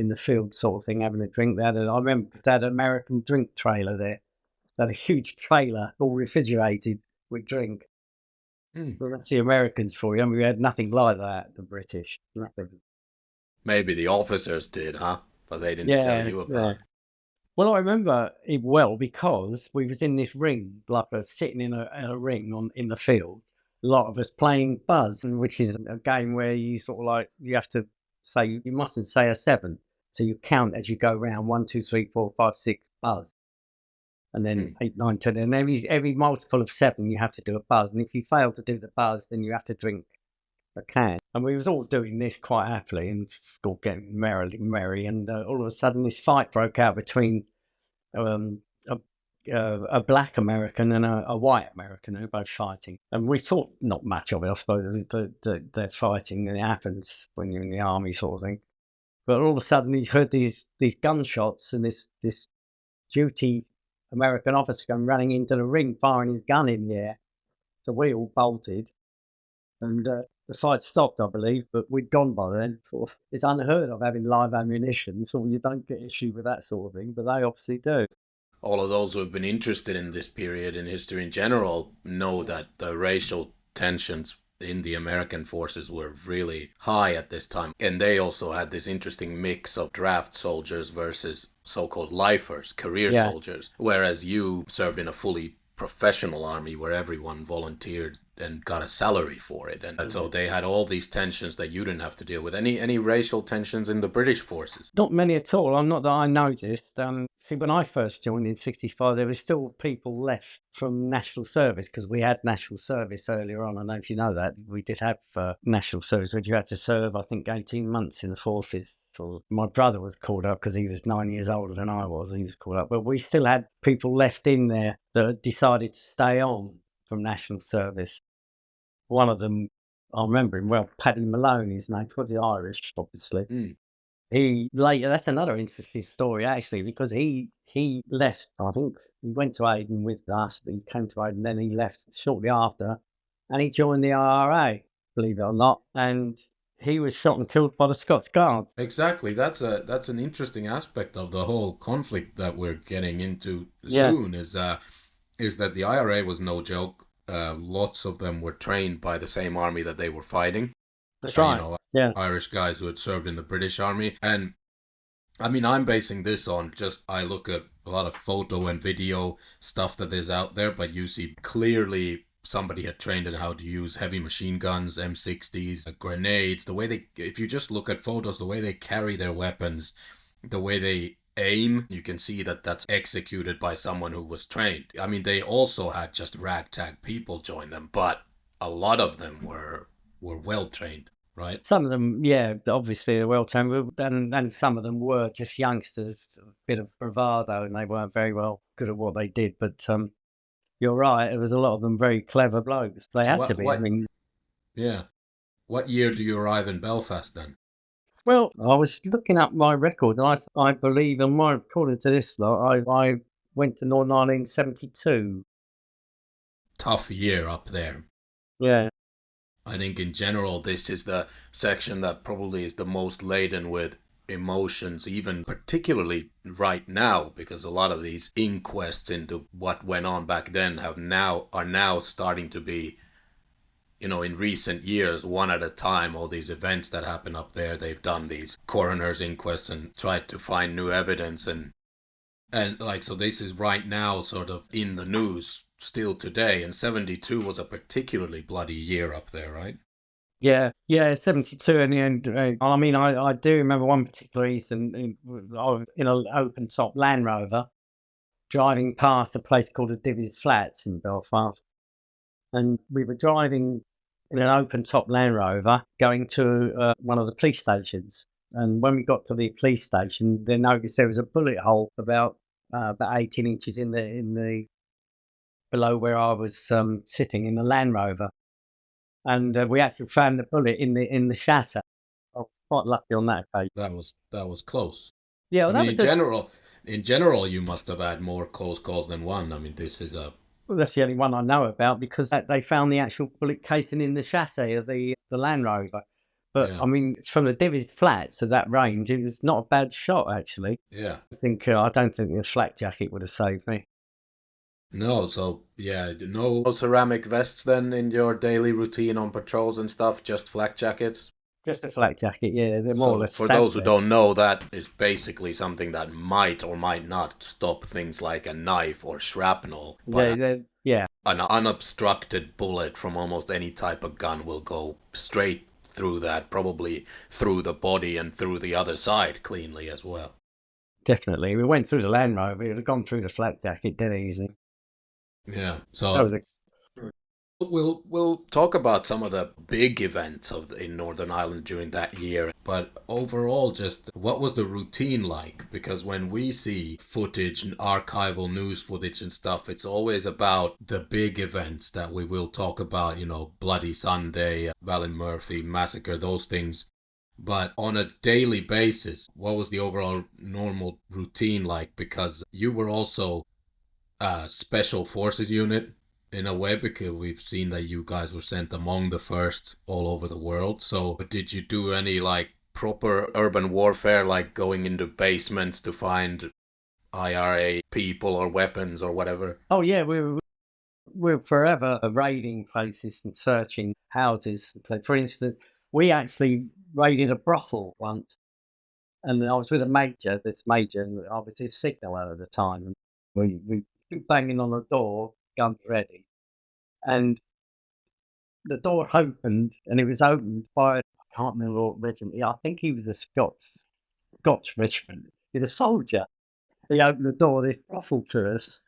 [SPEAKER 2] the field sort of thing, having a drink. I remember they had an American drink trailer there. They had a huge trailer, all refrigerated with drink. Well, that's the Americans for you. I mean, we had nothing like that, the British. Nothing.
[SPEAKER 1] Maybe the officers did, huh? But they didn't tell you about it.
[SPEAKER 2] Well, I remember it well because we was in this ring, like sitting in a ring in the field. A lot of us playing buzz, which is a game where you sort of like, you have to say, you mustn't say a 7. So you count as you go round 1, 2, 3, 4, 5, 6 buzz. And then 8, 9, 10. And every multiple of 7, you have to do a buzz. And if you fail to do the buzz, then you have to drink a can. And we was all doing this quite happily and all getting merry. And all of a sudden, this fight broke out between a black American and a white American who were both fighting. And we thought not much of it, I suppose. They're fighting, and it happens when you're in the army, sort of thing. But all of a sudden, you heard these gunshots, and this duty American officer come running into the ring, firing his gun in the air. So we all bolted, and the fight stopped, I believe, but we'd gone by then. It's unheard of having live ammunition, so you don't get issue with that sort of thing, but they obviously do.
[SPEAKER 1] All of those who have been interested in this period in history in general know that the racial tensions in the American forces were really high at this time. And they also had this interesting mix of draft soldiers versus so-called lifers, career soldiers, whereas you served in a fully professional army where everyone volunteered and got a salary for it. And so they had all these tensions that you didn't have to deal with. Any racial tensions in the British forces?
[SPEAKER 2] Not many at all. I'm not that I noticed. See, when I first joined in 65, there were still people left from national service, because we had national service earlier on. I don't know if you know that. We did have national service, where you had to serve, I think, 18 months in the forces. So my brother was called up because he was 9 years older than I was. He was called up. But we still had people left in there that decided to stay on from national service. One of them, I remember him well, Paddy Malone, his name, was Irish, obviously. He later, that's another interesting story actually, because he left, I think he went to Aden with us, he came to Aden, then he left shortly after, and he joined the IRA, believe it or not, and he was shot and killed by the Scots Guards.
[SPEAKER 1] Exactly. That's an interesting aspect of the whole conflict that we're getting into soon, is that the IRA was no joke. Lots of them were trained by the same army that they were fighting.
[SPEAKER 2] That's right.
[SPEAKER 1] Irish guys who had served in the British Army. And I mean, I'm basing this on I look at a lot of photo and video stuff that is out there, but you see clearly somebody had trained in how to use heavy machine guns, M60s, grenades, if you just look at photos, the way they carry their weapons, the way they aim, you can see that that's executed by someone who was trained. I mean, they also had just ragtag people join them, but a lot of them were well trained, right?
[SPEAKER 2] Some of them, obviously they're well trained, and some of them were just youngsters, a bit of bravado, and they weren't very well good at what they did. But you're right, there was a lot of them very clever blokes. They had to be. I mean,
[SPEAKER 1] what year do you arrive in Belfast then?
[SPEAKER 2] Well, I was looking up my record, and I believe, according to this, I went to Northern Ireland in 72.
[SPEAKER 1] Tough year up there.
[SPEAKER 2] Yeah.
[SPEAKER 1] I think in general, this is the section that probably is the most laden with emotions, even particularly right now, because a lot of these inquests into what went on back then are now starting to be, in recent years, one at a time. All these events that happen up there, they've done these coroner's inquests and tried to find new evidence, and so this is right now sort of in the news still today. And 72 was a particularly bloody year up there, right?
[SPEAKER 2] Yeah, 72 in the end. I mean, I do remember one particular Ethan, I was in an open top Land Rover driving past a place called the Divis Flats in Belfast, and we were driving in an open-top Land Rover going to one of the police stations. And when we got to the police station, they noticed there was a bullet hole about 18 inches in the below where I was sitting in the Land Rover, and we actually found the bullet in the shatter. I was quite lucky on that occasion.
[SPEAKER 1] That was close.
[SPEAKER 2] Yeah,
[SPEAKER 1] I
[SPEAKER 2] well, that
[SPEAKER 1] mean,
[SPEAKER 2] was
[SPEAKER 1] in general, you must have had more close calls than one. I mean, this is a
[SPEAKER 2] well, that's the only one I know about because they found the actual bullet casing in the chassis of the Land Rover. But
[SPEAKER 1] yeah,
[SPEAKER 2] I mean, from the Divis Flats to that range, it was not a bad shot actually.
[SPEAKER 1] yeah.
[SPEAKER 2] I don't think the flak jacket would have saved me.
[SPEAKER 1] No, so yeah, no ceramic vests then in your daily routine on patrols and stuff. Just flak jackets.
[SPEAKER 2] Just a flak jacket, yeah, they're more or
[SPEAKER 1] So,
[SPEAKER 2] less
[SPEAKER 1] for those who
[SPEAKER 2] standard.
[SPEAKER 1] don't know, that is basically something that might or might not stop things like a knife or shrapnel, but
[SPEAKER 2] Yeah,
[SPEAKER 1] an unobstructed bullet from almost any type of gun will go straight through that, probably through the body and through the other side cleanly as well.
[SPEAKER 2] definitely. We went through the Land Rover, it would have gone through the flak jacket dead easy.
[SPEAKER 1] Yeah.
[SPEAKER 2] That
[SPEAKER 1] So
[SPEAKER 2] was a
[SPEAKER 1] we'll talk about some of the big events in Northern Ireland during that year, but overall, just what was the routine like? Because when we see footage and archival news footage and stuff, it's always about the big events that we will talk about. You know, Bloody Sunday, Ballymurphy massacre, those things. But on a daily basis, what was the overall normal routine like? Because you were also a special forces unit in a way, because we've seen that you guys were sent among the first all over the world. So did you do any like proper urban warfare, like going into basements to find IRA people or weapons or whatever?
[SPEAKER 2] oh yeah, we're forever raiding places and searching houses. For instance, we actually raided a brothel once, and I was with this major, and I was his signaller at the time. And we kept banging on the door, guns ready, and the door opened, and it was opened by, I can't remember what regiment. I think he was a Scotch regiment. He's a soldier. He opened the door of this brothel to us,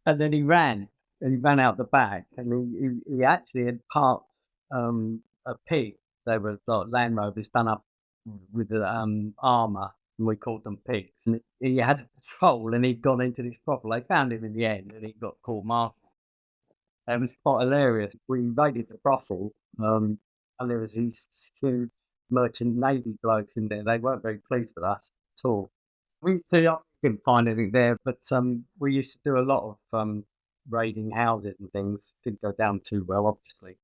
[SPEAKER 2] and then he ran. And he ran out the back, and he actually had parked a pig. They were like Land Rovers done up with the armour, and we called them pigs. And he had a patrol, and he'd gone into this brothel. They found him in the end, and he got court-martialed. It was quite hilarious. We raided the brothel, and there was these huge merchant navy blokes in there. They weren't very pleased with us at all. I didn't find anything there, but we used to do a lot of raiding houses and things. Didn't go down too well, obviously.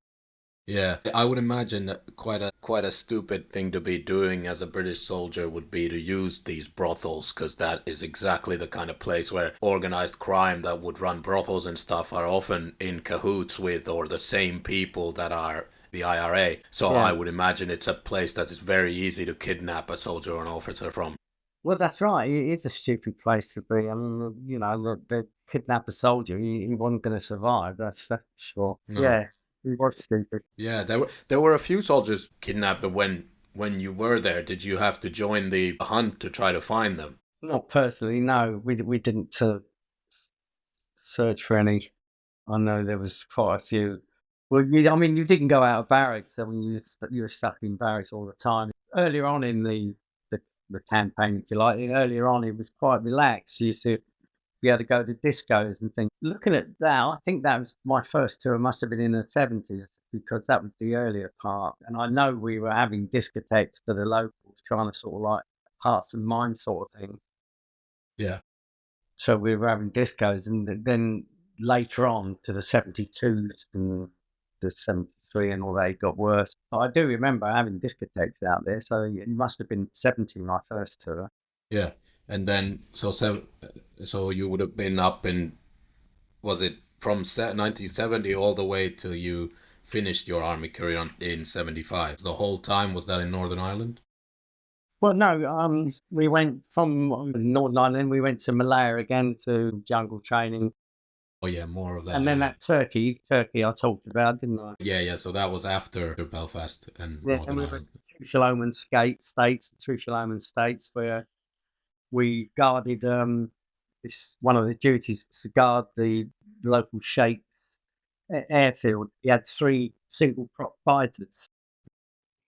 [SPEAKER 1] Yeah, I would imagine that quite a stupid thing to be doing as a British soldier would be to use these brothels, because that is exactly the kind of place where organized crime that would run brothels and stuff are often in cahoots with or the same people that are the IRA. So I
[SPEAKER 2] Yeah.
[SPEAKER 1] would imagine it's a place that is very easy to kidnap a soldier or an officer from.
[SPEAKER 2] Well, that's right. It is a stupid place to be. I mean, they kidnap a soldier. He wasn't going to survive. That's for sure.
[SPEAKER 1] No.
[SPEAKER 2] Yeah, he was stupid.
[SPEAKER 1] Yeah, there were a few soldiers kidnapped, but when you were there, did you have to join the hunt to try to find them?
[SPEAKER 2] Not personally, no. We didn't search for any. I know there was quite a few. Well, I mean, you didn't go out of barracks. I mean, you were stuck in barracks all the time. Earlier on in the, the campaign, if you like, earlier on, it was quite relaxed. You used to be able to go to discos and things. Looking at that, I think that was my first tour. Must have been in the 70s because that was the earlier part. And I know we were having discotheques for the locals, trying to sort of like hearts and minds sort of thing.
[SPEAKER 1] Yeah.
[SPEAKER 2] So we were having discos, and then later on to the 72s and the 73 and all that, it got worse. But I do remember having discotheques out there, so it must have been 70 my first tour.
[SPEAKER 1] Yeah. And then so you would have been up in, was it from 1970 all the way till you finished your army career in 75? The whole time was that in Northern Ireland?
[SPEAKER 2] Well, no, we went from Northern Ireland, we went to Malaya again to jungle training,
[SPEAKER 1] Oh yeah, more of
[SPEAKER 2] and
[SPEAKER 1] that.
[SPEAKER 2] then
[SPEAKER 1] Yeah.
[SPEAKER 2] that Turkey I talked about, didn't I?
[SPEAKER 1] Yeah, yeah. So that was after Belfast and
[SPEAKER 2] Yeah, and
[SPEAKER 1] Northern
[SPEAKER 2] we went
[SPEAKER 1] Ireland.
[SPEAKER 2] to Truchaloman States, where we guarded this one of the duties was to guard the local sheikh's airfield. He had three single prop fighters,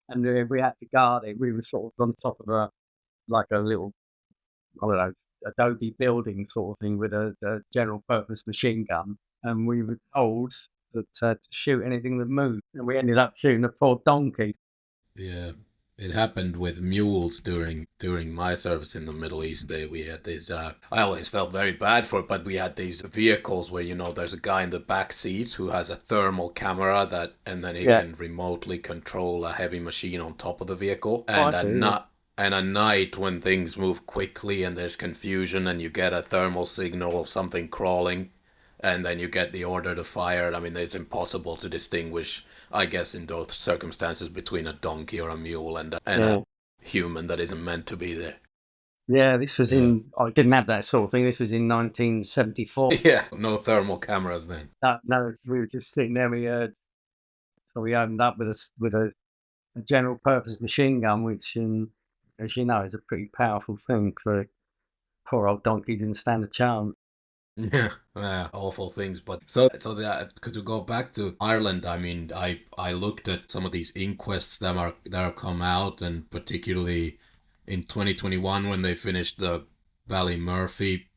[SPEAKER 2] and we had to guard it. We were sort of on top of a little, I don't know, adobe building sort of thing with a general purpose machine gun, and we were told that to shoot anything that moved, and we ended up shooting a poor donkey.
[SPEAKER 1] Yeah, it happened with mules during my service in the Middle East. We had these. I always felt very bad for it, but we had these vehicles where there's a guy in the back seat who has a thermal camera and then he
[SPEAKER 2] Yeah.
[SPEAKER 1] can remotely control a heavy machine on top of the vehicle.
[SPEAKER 2] Oh, I
[SPEAKER 1] And
[SPEAKER 2] see, yeah.
[SPEAKER 1] at night when things move quickly and there's confusion and you get a thermal signal of something crawling, and then you get the order to fire. I mean, it's impossible to distinguish, I guess, in those circumstances between a donkey or a mule and
[SPEAKER 2] Yeah.
[SPEAKER 1] a human that isn't meant to be there.
[SPEAKER 2] Yeah, this was
[SPEAKER 1] Yeah.
[SPEAKER 2] I didn't have that sort of thing. This was in 1974.
[SPEAKER 1] Yeah, no thermal cameras then.
[SPEAKER 2] No, we were just sitting there. So we opened up with a general purpose machine gun, which, as you know, is a pretty powerful thing. For poor old donkey, didn't stand a chance.
[SPEAKER 1] Yeah, awful things. But to go back to Ireland, I mean, I looked at some of these inquests that are come out, and particularly in 2021 when they finished the Ballymurphy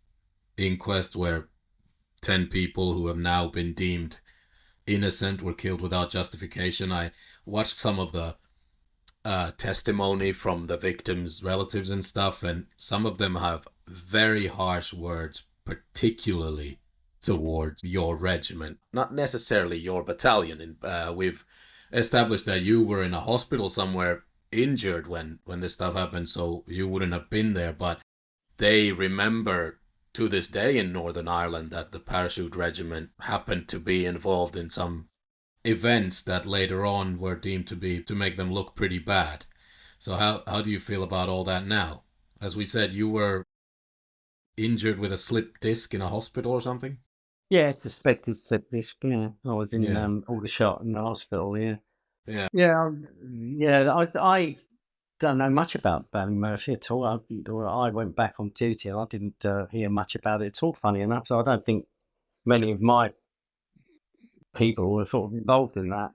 [SPEAKER 1] inquest, where 10 people who have now been deemed innocent were killed without justification. I watched some of the testimony from the victims' relatives and stuff, and some of them have very harsh words, particularly towards your regiment, not necessarily your battalion. We've established that you were in a hospital somewhere injured when this stuff happened, so you wouldn't have been there, but they remember to this day in Northern Ireland that the parachute regiment happened to be involved in some events that later on were deemed to make them look pretty bad. So how do you feel about all that now? As we said, you were injured with a slipped disc in a hospital or something?
[SPEAKER 2] Yeah, suspected slip disc. Yeah, I was in
[SPEAKER 1] Yeah.
[SPEAKER 2] Aldershot in the hospital. Yeah,
[SPEAKER 1] Yeah.
[SPEAKER 2] yeah, yeah. I don't know much about Ballymurphy at all. I went back on duty and I didn't hear much about it at all. Funny enough, so I don't think many of my people were sort of involved in that.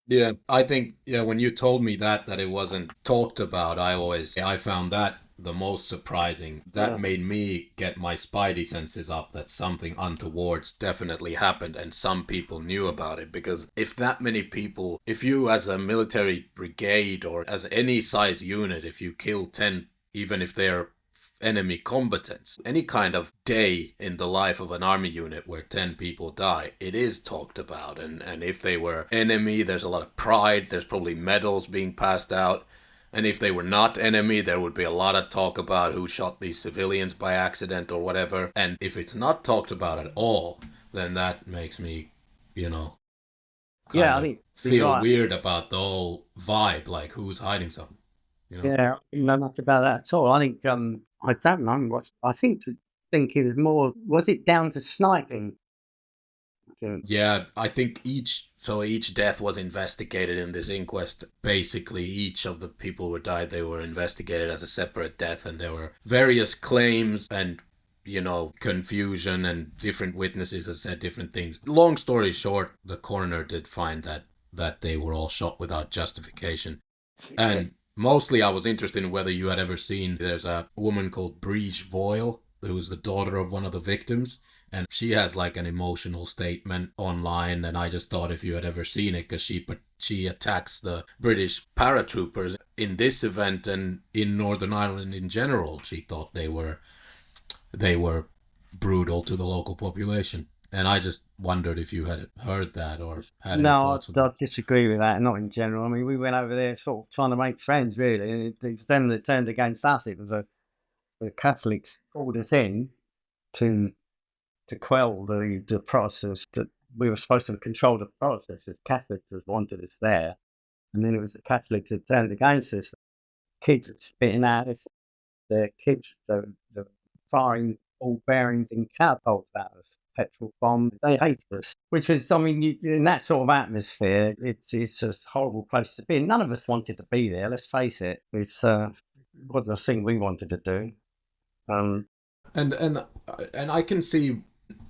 [SPEAKER 1] Yeah, I think when you told me that it wasn't talked about, I found that the most surprising. That
[SPEAKER 2] Yeah.
[SPEAKER 1] made me get my spidey senses up that something untoward's definitely happened and some people knew about it, because if that many people, if you as a military brigade or as any size unit, if you kill 10, even if they're enemy combatants, any kind of day in the life of an army unit where 10 people die, it is talked about. And if they were enemy, there's a lot of pride, there's probably medals being passed out. And if they were not enemy, there would be a lot of talk about who shot these civilians by accident or whatever. And if it's not talked about at all, then that makes me,
[SPEAKER 2] Yeah, I think
[SPEAKER 1] feel weird about the whole vibe, like who's hiding something.
[SPEAKER 2] Yeah, I didn't know much about that at all. I think I don't know what I seem to think it was more. Was it down to sniping?
[SPEAKER 1] Yeah, I think each death was investigated in this inquest. Basically, each of the people who died, they were investigated as a separate death, and there were various claims and confusion, and different witnesses that said different things. Long story short, the coroner did find that they were all shot without justification. And mostly I was interested in whether you had ever seen, there's a woman called Briege Voyle, who was the daughter of one of the victims, and she has like an emotional statement online, and I just thought if you had ever seen it, because she attacks the British paratroopers in this event and in Northern Ireland in general. She thought they were brutal to the local population. And I just wondered if you had heard that or had any thoughts on
[SPEAKER 2] I
[SPEAKER 1] that.
[SPEAKER 2] disagree with that. Not in general. I mean, we went over there sort of trying to make friends, really, and it was them that turned against us. It was the Catholics called us in to quell the process that we were supposed to control the process. As Catholics that wanted us there, and then it was the Catholics that turned against us. Kids were spitting at us. The kids, the firing ball bearings and catapults at us, petrol bombs. They hated us, which was, I mean, in that sort of atmosphere, it's a horrible place to be. None of us wanted to be there. Let's face it. It wasn't a thing we wanted to do.
[SPEAKER 1] And I can see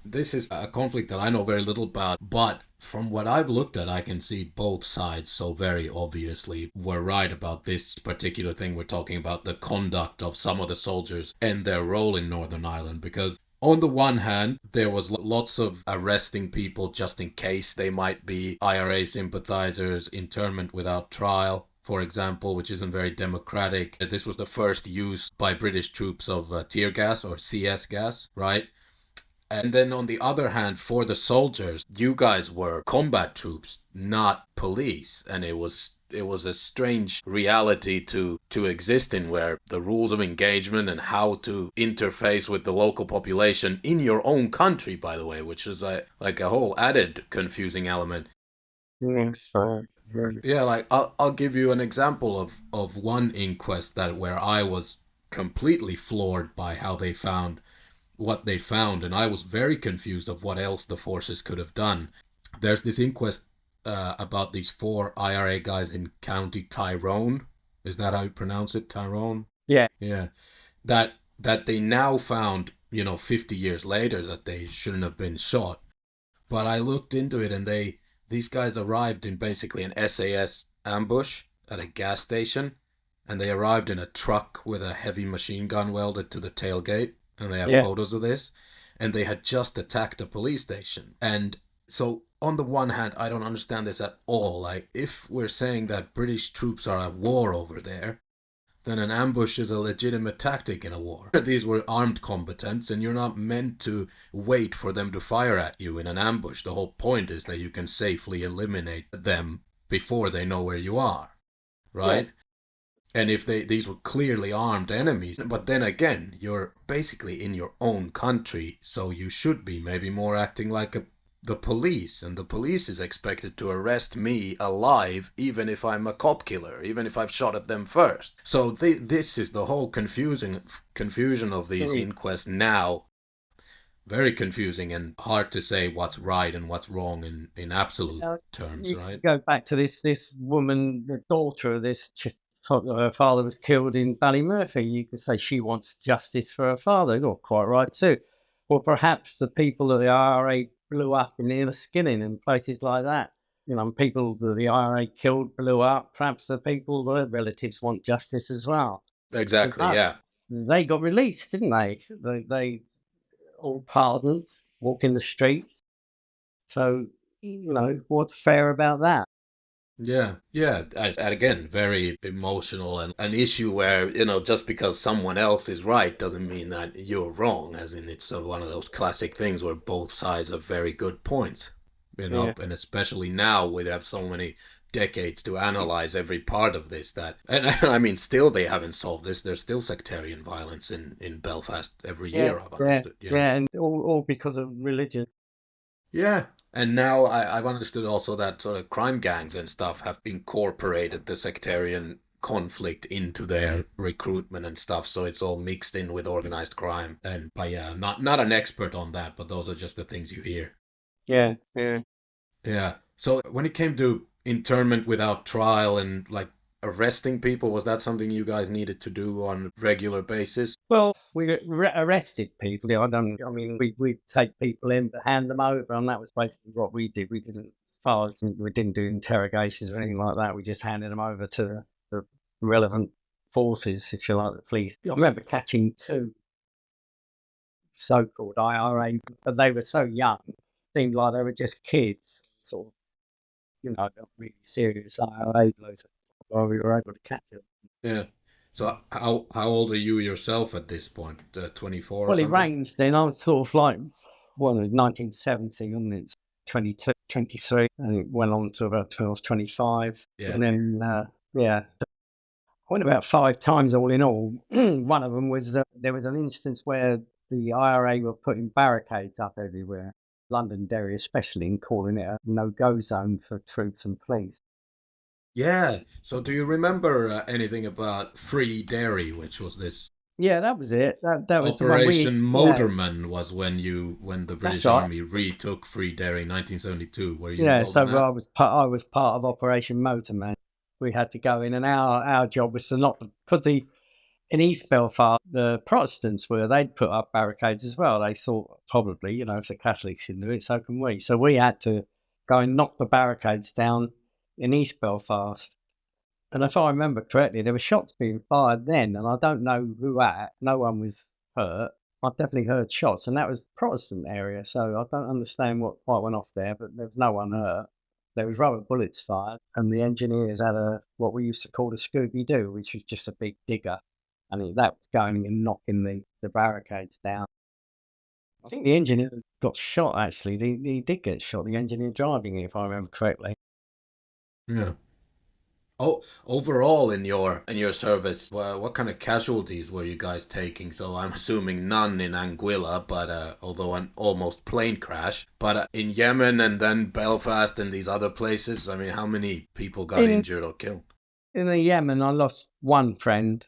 [SPEAKER 1] this is a conflict that I know very little about, but from what I've looked at, I can see both sides so very obviously were right about this particular thing we're talking about, the conduct of some of the soldiers and their role in Northern Ireland. Because on the one hand, there was lots of arresting people just in case they might be IRA sympathizers, internment without trial, for example, which isn't very democratic. This was the first use by British troops of tear gas or CS gas, right? And then on the other hand, for the soldiers, you guys were combat troops, not police. And it was a strange reality to exist in, where the rules of engagement and how to interface with the local population in your own country, by the way, which is like a whole added confusing element. Yeah, like I'll give you an example of one inquest that where I was completely floored by how they found what they found, and I was very confused of what else the forces could have done. There's this inquest about these four IRA guys in County Tyrone. Is that how you pronounce it? Tyrone?
[SPEAKER 2] Yeah.
[SPEAKER 1] Yeah. That they now found, 50 years later, that they shouldn't have been shot. But I looked into it, and these guys arrived in basically an SAS ambush at a gas station, and they arrived in a truck with a heavy machine gun welded to the tailgate, and they have photos of this, and they had just attacked a police station. And so on the one hand, I don't understand this at all. Like, if we're saying that British troops are at war over there, then an ambush is a legitimate tactic in a war. These were armed combatants, and you're not meant to wait for them to fire at you in an ambush. The whole point is that you can safely eliminate them before they know where you are, right? Yeah. And if these were clearly armed enemies, but then again, you're basically in your own country, so you should be maybe more acting like the police, and the police is expected to arrest me alive, even if I'm a cop killer, even if I've shot at them first. So this is the whole confusion of these inquests now. Very confusing and hard to say what's right and what's wrong in absolute terms, right?
[SPEAKER 2] Go back to this woman, the daughter of this. Her father was killed in Ballymurphy. You could say she wants justice for her father. You're quite right too. Or perhaps the people that the IRA blew up in Enniskillen and places like that. People that the IRA killed, blew up. Perhaps the people, their relatives, want justice as well.
[SPEAKER 1] Exactly, yeah.
[SPEAKER 2] They got released, didn't they? They all pardoned, walk in the streets. So, what's fair about that?
[SPEAKER 1] Yeah. And again, very emotional, and an issue where, just because someone else is right doesn't mean that you're wrong, as in it's one of those classic things where both sides have very good points, and especially now we have so many decades to analyze every part of this and I mean, still they haven't solved this. There's still sectarian violence in Belfast every year, I've understood.
[SPEAKER 2] Yeah, and all because of religion.
[SPEAKER 1] Yeah. And now I've understood also that sort of crime gangs and stuff have incorporated the sectarian conflict into their recruitment and stuff, so it's all mixed in with organized crime. But yeah, not an expert on that, but those are just the things you hear. Yeah. So when it came to internment without trial and like arresting people, was that something you guys needed to do on a regular basis?
[SPEAKER 2] Well, we arrested people. We'd take people in, but hand them over, and that was basically what we did. We didn't do interrogations or anything like that. We just handed them over to the relevant forces, if you like, the police. I remember catching 2 so-called IRA, but they were so young, seemed like they were just kids, sort of, not really serious IRA blows. Well, we were able to catch them.
[SPEAKER 1] Yeah. So how old are you yourself at this point? 24 or
[SPEAKER 2] well,
[SPEAKER 1] something?
[SPEAKER 2] It ranged then. I was sort of like, 1970, and it's 22, 23, and it went on to about 25.
[SPEAKER 1] Yeah.
[SPEAKER 2] And then, I went about 5 times all in all. One of them was, there was an instance where the IRA were putting barricades up everywhere, Londonderry especially, and calling it a no-go zone for troops and police.
[SPEAKER 1] Yeah. So do you remember anything about Free Derry, which was this?
[SPEAKER 2] Yeah, that was it. That was
[SPEAKER 1] Operation Motorman was when the British Army retook Free Derry in 1972. Were you involved in that?
[SPEAKER 2] I was part of Operation Motorman. We had to go in, and our job was to not put the in East Belfast, the Protestants they'd put up barricades as well. They thought probably, if the Catholics can do it, so can we. So we had to go and knock the barricades down in East Belfast. And if I remember correctly, there were shots being fired then, and I don't know who at. No one was hurt. I definitely heard shots, and that was the Protestant area, so I don't understand what quite went off there, but there was no one hurt. There was rubber bullets fired, and the engineers had what we used to call a Scooby-Doo, which was just a big digger, and that was going and knocking the barricades down. I think the engineer got shot, actually. He did get shot, the engineer driving it, if I remember correctly.
[SPEAKER 1] Yeah. Oh, overall in your service, what kind of casualties were you guys taking? So I'm assuming none in Anguilla, but although an almost plane crash. But in Yemen and then Belfast and these other places, I mean, how many people got injured or killed?
[SPEAKER 2] In the Yemen, I lost one friend.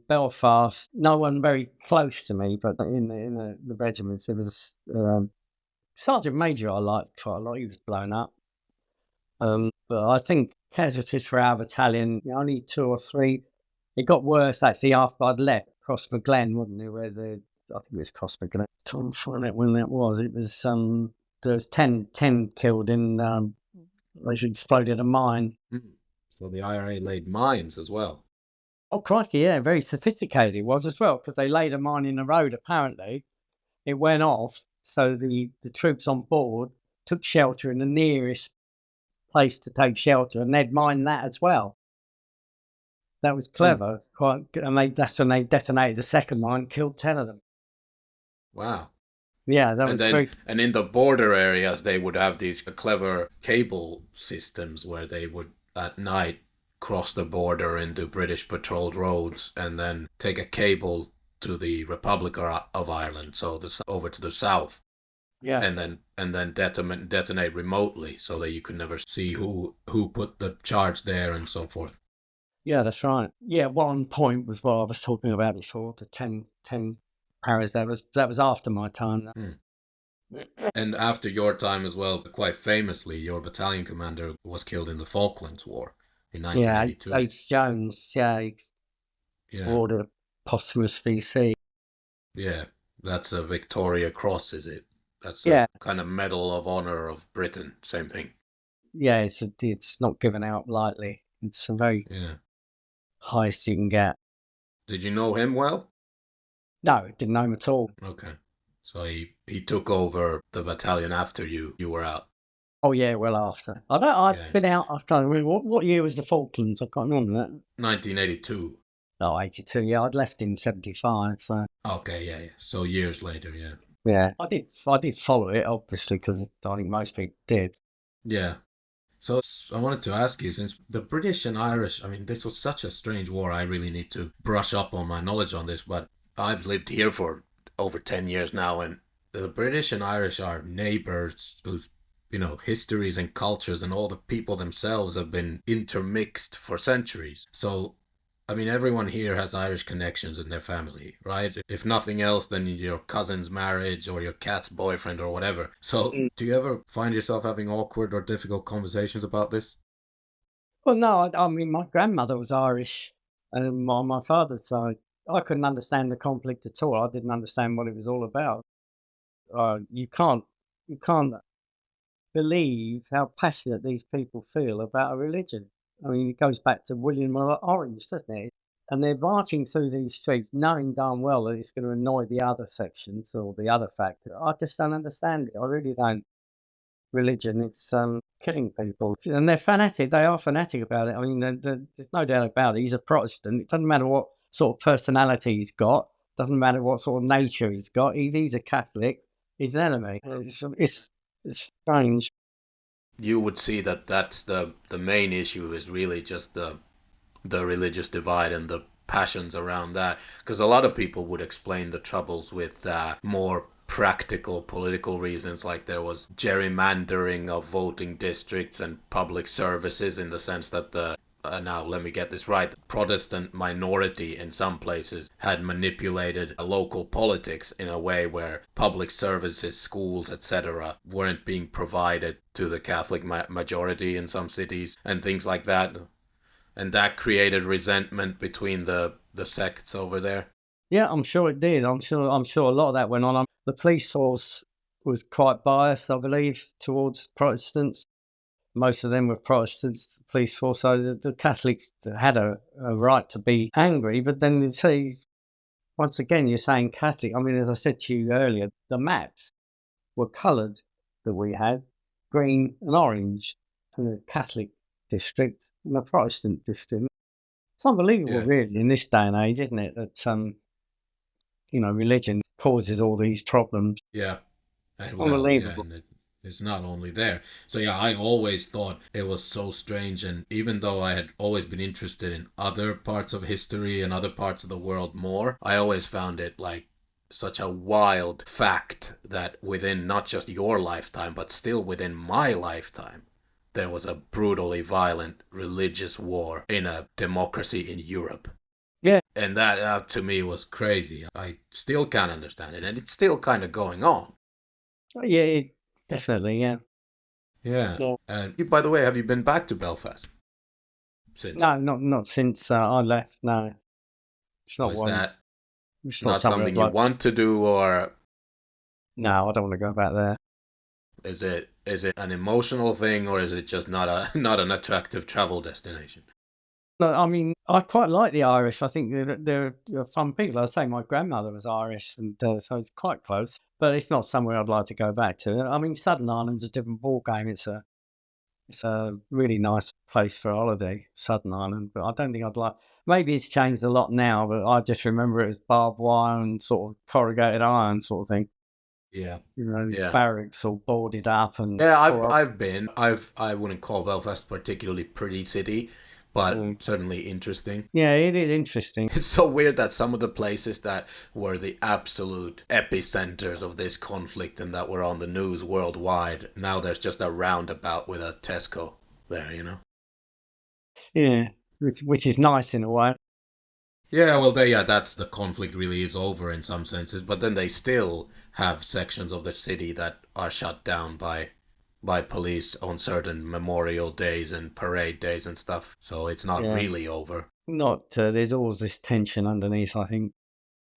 [SPEAKER 2] Belfast, no one very close to me, but in the regiments, there was Sergeant Major I liked quite a lot. He was blown up. But I think casualties for our battalion, only 2 or 3. It got worse actually after I'd left Crossmaglen, wasn't it? I think it was Crossmaglen. Trying to find out when that was. It was there was 10 killed in they exploded a mine.
[SPEAKER 1] So the IRA laid mines as well.
[SPEAKER 2] Oh crikey, yeah, very sophisticated it was as well, because they laid a mine in the road apparently. It went off, so the troops on board took shelter in the nearest place to take shelter, and they'd mined that as well. That was clever, quite good. And that's when they detonated the second mine, killed 10 of them.
[SPEAKER 1] Wow.
[SPEAKER 2] Yeah, that was very...
[SPEAKER 1] And in the border areas, they would have these clever cable systems where they would, at night, cross the border into British patrolled roads and then take a cable to the Republic of Ireland, so over to the south.
[SPEAKER 2] Yeah.
[SPEAKER 1] And then detonate remotely so that you could never see who put the charge there and so forth.
[SPEAKER 2] Yeah, that's right. Yeah, one point was what I was talking about before, the 10 paras. That was after my time.
[SPEAKER 1] And after your time as well, quite famously, your battalion commander was killed in the Falklands War in 1982.
[SPEAKER 2] Yeah, H. Jones, ordered a posthumous VC.
[SPEAKER 1] Yeah, that's a Victoria Cross, is it? That's a kind of Medal of Honor of Britain, same thing.
[SPEAKER 2] Yeah, it's not given out lightly. It's a very highest you can get.
[SPEAKER 1] Did you know him well?
[SPEAKER 2] No, didn't know him at all.
[SPEAKER 1] Okay. So he took over the battalion after you were out?
[SPEAKER 2] Oh yeah, well after. I've been out, I can't remember, what year was the Falklands? I can't remember that.
[SPEAKER 1] 1982.
[SPEAKER 2] Oh, 82, yeah, I'd left in 75, so...
[SPEAKER 1] Okay, yeah. So years later, yeah.
[SPEAKER 2] Yeah, I did follow it, obviously, because I think most people did.
[SPEAKER 1] Yeah. So I wanted to ask you, since the British and Irish, I mean, this was such a strange war, I really need to brush up on my knowledge on this, but I've lived here for over 10 years now, and the British and Irish are neighbours whose, histories and cultures and all the people themselves have been intermixed for centuries. So I mean, everyone here has Irish connections in their family, right? If nothing else, then your cousin's marriage or your cat's boyfriend or whatever. So do you ever find yourself having awkward or difficult conversations about this?
[SPEAKER 2] Well, no, I mean, my grandmother was Irish, and on my father's side, I couldn't understand the conflict at all. I didn't understand what it was all about. You can't believe how passionate these people feel about a religion. I mean, it goes back to William of Orange, doesn't it? And they're marching through these streets knowing darn well that it's going to annoy the other sections or the other factor. I just don't understand it. I really don't. Religion, it's killing people. And they're fanatic. They are fanatic about it. I mean, there's no doubt about it. He's a Protestant. It doesn't matter what sort of personality he's got. Doesn't matter what sort of nature he's got. If he's a Catholic, he's an enemy. It's strange.
[SPEAKER 1] You would see that that's the main issue is really just the religious divide and the passions around that, because a lot of people would explain the troubles with more practical political reasons, like there was gerrymandering of voting districts and public services, in the sense that the now let me get this right, the Protestant minority in some places had manipulated local politics in a way where public services, schools, etc. weren't being provided to the Catholic majority in some cities and things like that. And that created resentment between the sects over there.
[SPEAKER 2] Yeah, I'm sure it did. I'm sure a lot of that went on. The police force was quite biased, I believe, towards Protestants. Most of them were Protestants, the police force, so the Catholics had a right to be angry. But then you see, once again, you're saying Catholic. I mean, as I said to you earlier, the maps were coloured that we had, green and orange, and the Catholic district and the Protestant district. It's unbelievable, really, in this day and age, isn't it, that religion causes all these problems.
[SPEAKER 1] Yeah. And
[SPEAKER 2] Unbelievable.
[SPEAKER 1] and it's not only there. So yeah, I always thought it was so strange, and even though I had always been interested in other parts of history and other parts of the world more, I always found it like such a wild fact that within not just your lifetime, but still within my lifetime, there was a brutally violent religious war in a democracy in Europe.
[SPEAKER 2] Yeah.
[SPEAKER 1] And that to me was crazy. I still can't understand it, and it's still kind of going on.
[SPEAKER 2] Yeah, definitely, yeah.
[SPEAKER 1] Yeah. And by the way, have you been back to Belfast since?
[SPEAKER 2] No, not since I left. No, it's not
[SPEAKER 1] Is
[SPEAKER 2] one.
[SPEAKER 1] that
[SPEAKER 2] It's
[SPEAKER 1] not something you want to do, or
[SPEAKER 2] no? I don't want to go back there.
[SPEAKER 1] is it an emotional thing, or is it just not an attractive travel destination?
[SPEAKER 2] No, I mean, I quite like the Irish. I think they're fun people. I say my grandmother was Irish, and so it's quite close. But it's not somewhere I'd like to go back to. I mean, Southern Ireland's a different ball game. It's a really nice place for a holiday, Southern Ireland. But I don't think I'd like. Maybe it's changed a lot now, but I just remember it as barbed wire and sort of corrugated iron sort of thing.
[SPEAKER 1] Yeah.
[SPEAKER 2] Barracks all boarded up and
[SPEAKER 1] I've been. I wouldn't call Belfast a particularly pretty city, but certainly interesting.
[SPEAKER 2] Yeah, it is interesting.
[SPEAKER 1] It's so weird that some of the places that were the absolute epicenters of this conflict and that were on the news worldwide, now there's just a roundabout with a Tesco there,
[SPEAKER 2] Yeah, which is nice in a way.
[SPEAKER 1] Yeah, well, that's the conflict really is over in some senses, but then they still have sections of the city that are shut down by police on certain memorial days and parade days and stuff. So it's not really over.
[SPEAKER 2] There's always this tension underneath, I think.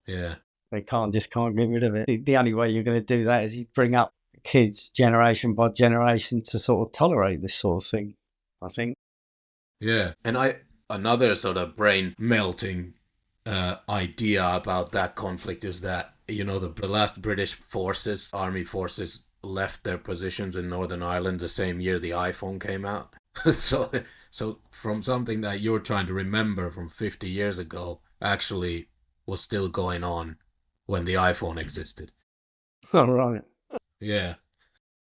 [SPEAKER 1] Yeah.
[SPEAKER 2] They can't get rid of it. The only way you're going to do that is you bring up kids generation by generation to sort of tolerate this sort of thing, I think.
[SPEAKER 1] Yeah. And another sort of brain melting idea about that conflict is that, the last British army forces left their positions in Northern Ireland the same year the iPhone came out. so from something that you're trying to remember from 50 years ago actually was still going on when the iPhone existed.
[SPEAKER 2] All right.
[SPEAKER 1] Yeah.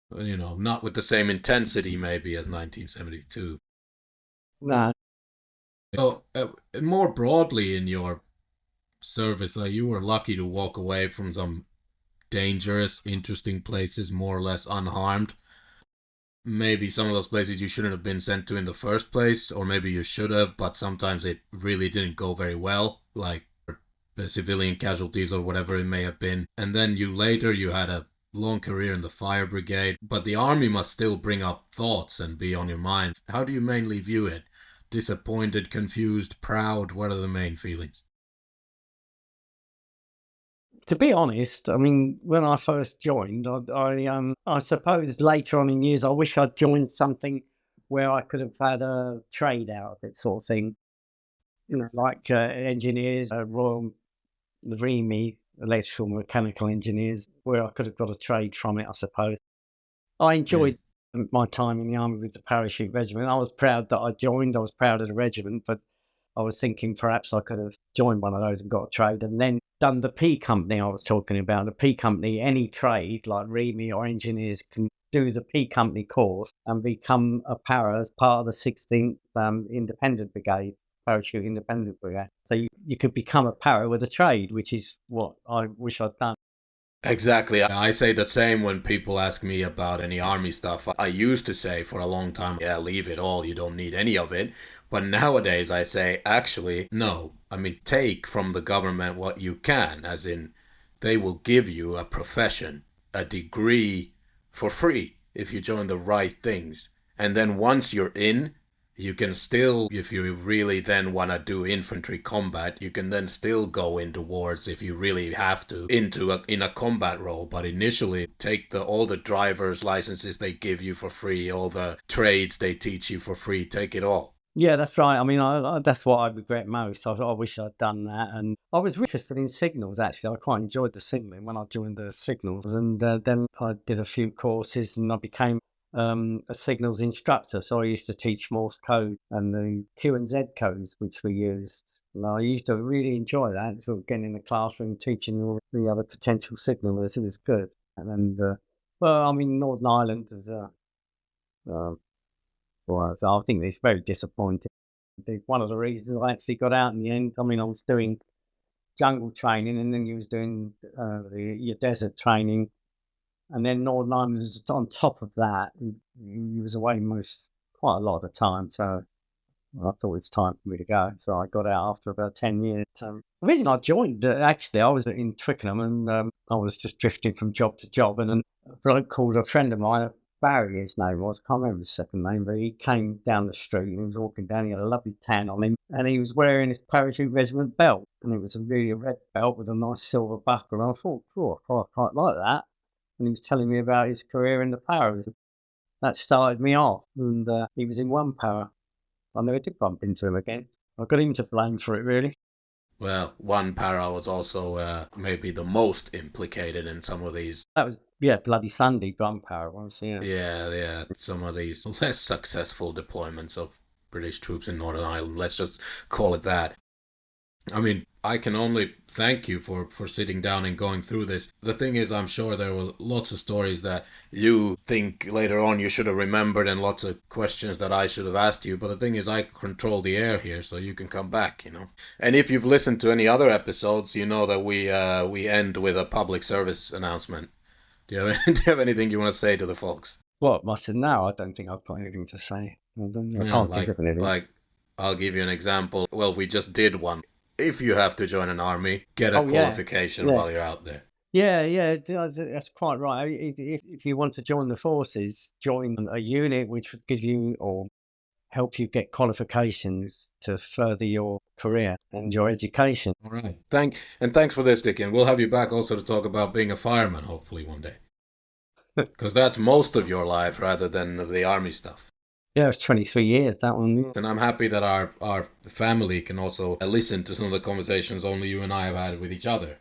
[SPEAKER 1] Not with the same intensity maybe as 1972.
[SPEAKER 2] No.
[SPEAKER 1] So, more broadly in your service, you were lucky to walk away from some dangerous, interesting places more or less unharmed. Maybe some of those places you shouldn't have been sent to in the first place, or maybe you should have, but sometimes it really didn't go very well, like the civilian casualties or whatever it may have been. And then you had a long career in the fire brigade, but the army must still bring up thoughts and be on your mind. How do you mainly view it? Disappointed, confused, proud? What are the main feelings?
[SPEAKER 2] To be honest, I mean, when I first joined, I suppose later on in years, I wish I'd joined something where I could have had a trade out of it, sort of thing. Like engineers, Royal REME, electrical mechanical engineers, where I could have got a trade from it, I suppose. I enjoyed my time in the army with the parachute regiment. I was proud that I joined. I was proud of the regiment, but I was thinking perhaps I could have joined one of those and got a trade and then done the P company I was talking about. The P company, any trade like REME or engineers can do the P company course and become a para as part of the 16th Independent Brigade, Parachute Independent Brigade. So you could become a para with a trade, which is what I wish I'd done.
[SPEAKER 1] Exactly. I say the same when people ask me about any army stuff. I used to say for a long time, yeah, leave it all. You don't need any of it. But nowadays I say, actually, no. I mean, take from the government what you can, as in they will give you a profession, a degree for free if you join the right things. And then once you're in, you can still, if you really then want to do infantry combat, you can then still go into wars if you really have to in a combat role. But initially, take all the driver's licenses they give you for free, all the trades they teach you for free, take it all.
[SPEAKER 2] Yeah, that's right. I mean, that's what I regret most. I wish I'd done that. And I was interested in signals, actually. I quite enjoyed the signalling when I joined the signals. And then I did a few courses and I became a signals instructor. So I used to teach Morse code and the Q and Z codes, which we used. And I used to really enjoy that, sort of getting in the classroom, teaching all the other potential signalers. It was good. And well, I mean, Northern Ireland was well, I think it's very disappointing. One of the reasons I actually got out in the end, I mean, I was doing jungle training and then you was doing your desert training. And then Northern Ireland was on top of that. You was away quite a lot of the time. So I thought it was time for me to go. So I got out after about 10 years. The reason I joined, actually, I was in Twickenham and I was just drifting from job to job. And a bloke called a friend of mine, Barry, his name was, I can't remember his second name, but he came down the street and he was walking down, he had a lovely tan on him, and he was wearing his parachute regiment belt, and it was a really red belt with a nice silver buckle, and I thought, oh, I quite like that, and he was telling me about his career in the paras. That started me off, and he was in one para. I never did bump into him again. I got him to blame for it, really.
[SPEAKER 1] Well, one para was also maybe the most implicated in some of these.
[SPEAKER 2] That was, Bloody Sunday, one para was, yeah.
[SPEAKER 1] Yeah, some of these less successful deployments of British troops in Northern Ireland, let's just call it that. I mean, I can only thank you for sitting down and going through this. The thing is, I'm sure there were lots of stories that you think later on you should have remembered and lots of questions that I should have asked you. But the thing is, I control the air here, so you can come back, And if you've listened to any other episodes, you know that we end with a public service announcement. Do you have anything you want to say to the folks?
[SPEAKER 2] Well, I said, no, I don't think I've got anything to say. I can't think of anything.
[SPEAKER 1] Like, I'll give you an example. Well, we just did one. If you have to join an army, get a qualification while you're out there.
[SPEAKER 2] Yeah, that's quite right. If you want to join the forces, join a unit which would give you or help you get qualifications to further your career and your education.
[SPEAKER 1] All right. Thanks for this, Dick. And we'll have you back also to talk about being a fireman, hopefully one day. Because that's most of your life rather than the army stuff.
[SPEAKER 2] Yeah, it's 23 years, that one.
[SPEAKER 1] And I'm happy that our family can also listen to some of the conversations only you and I have had with each other.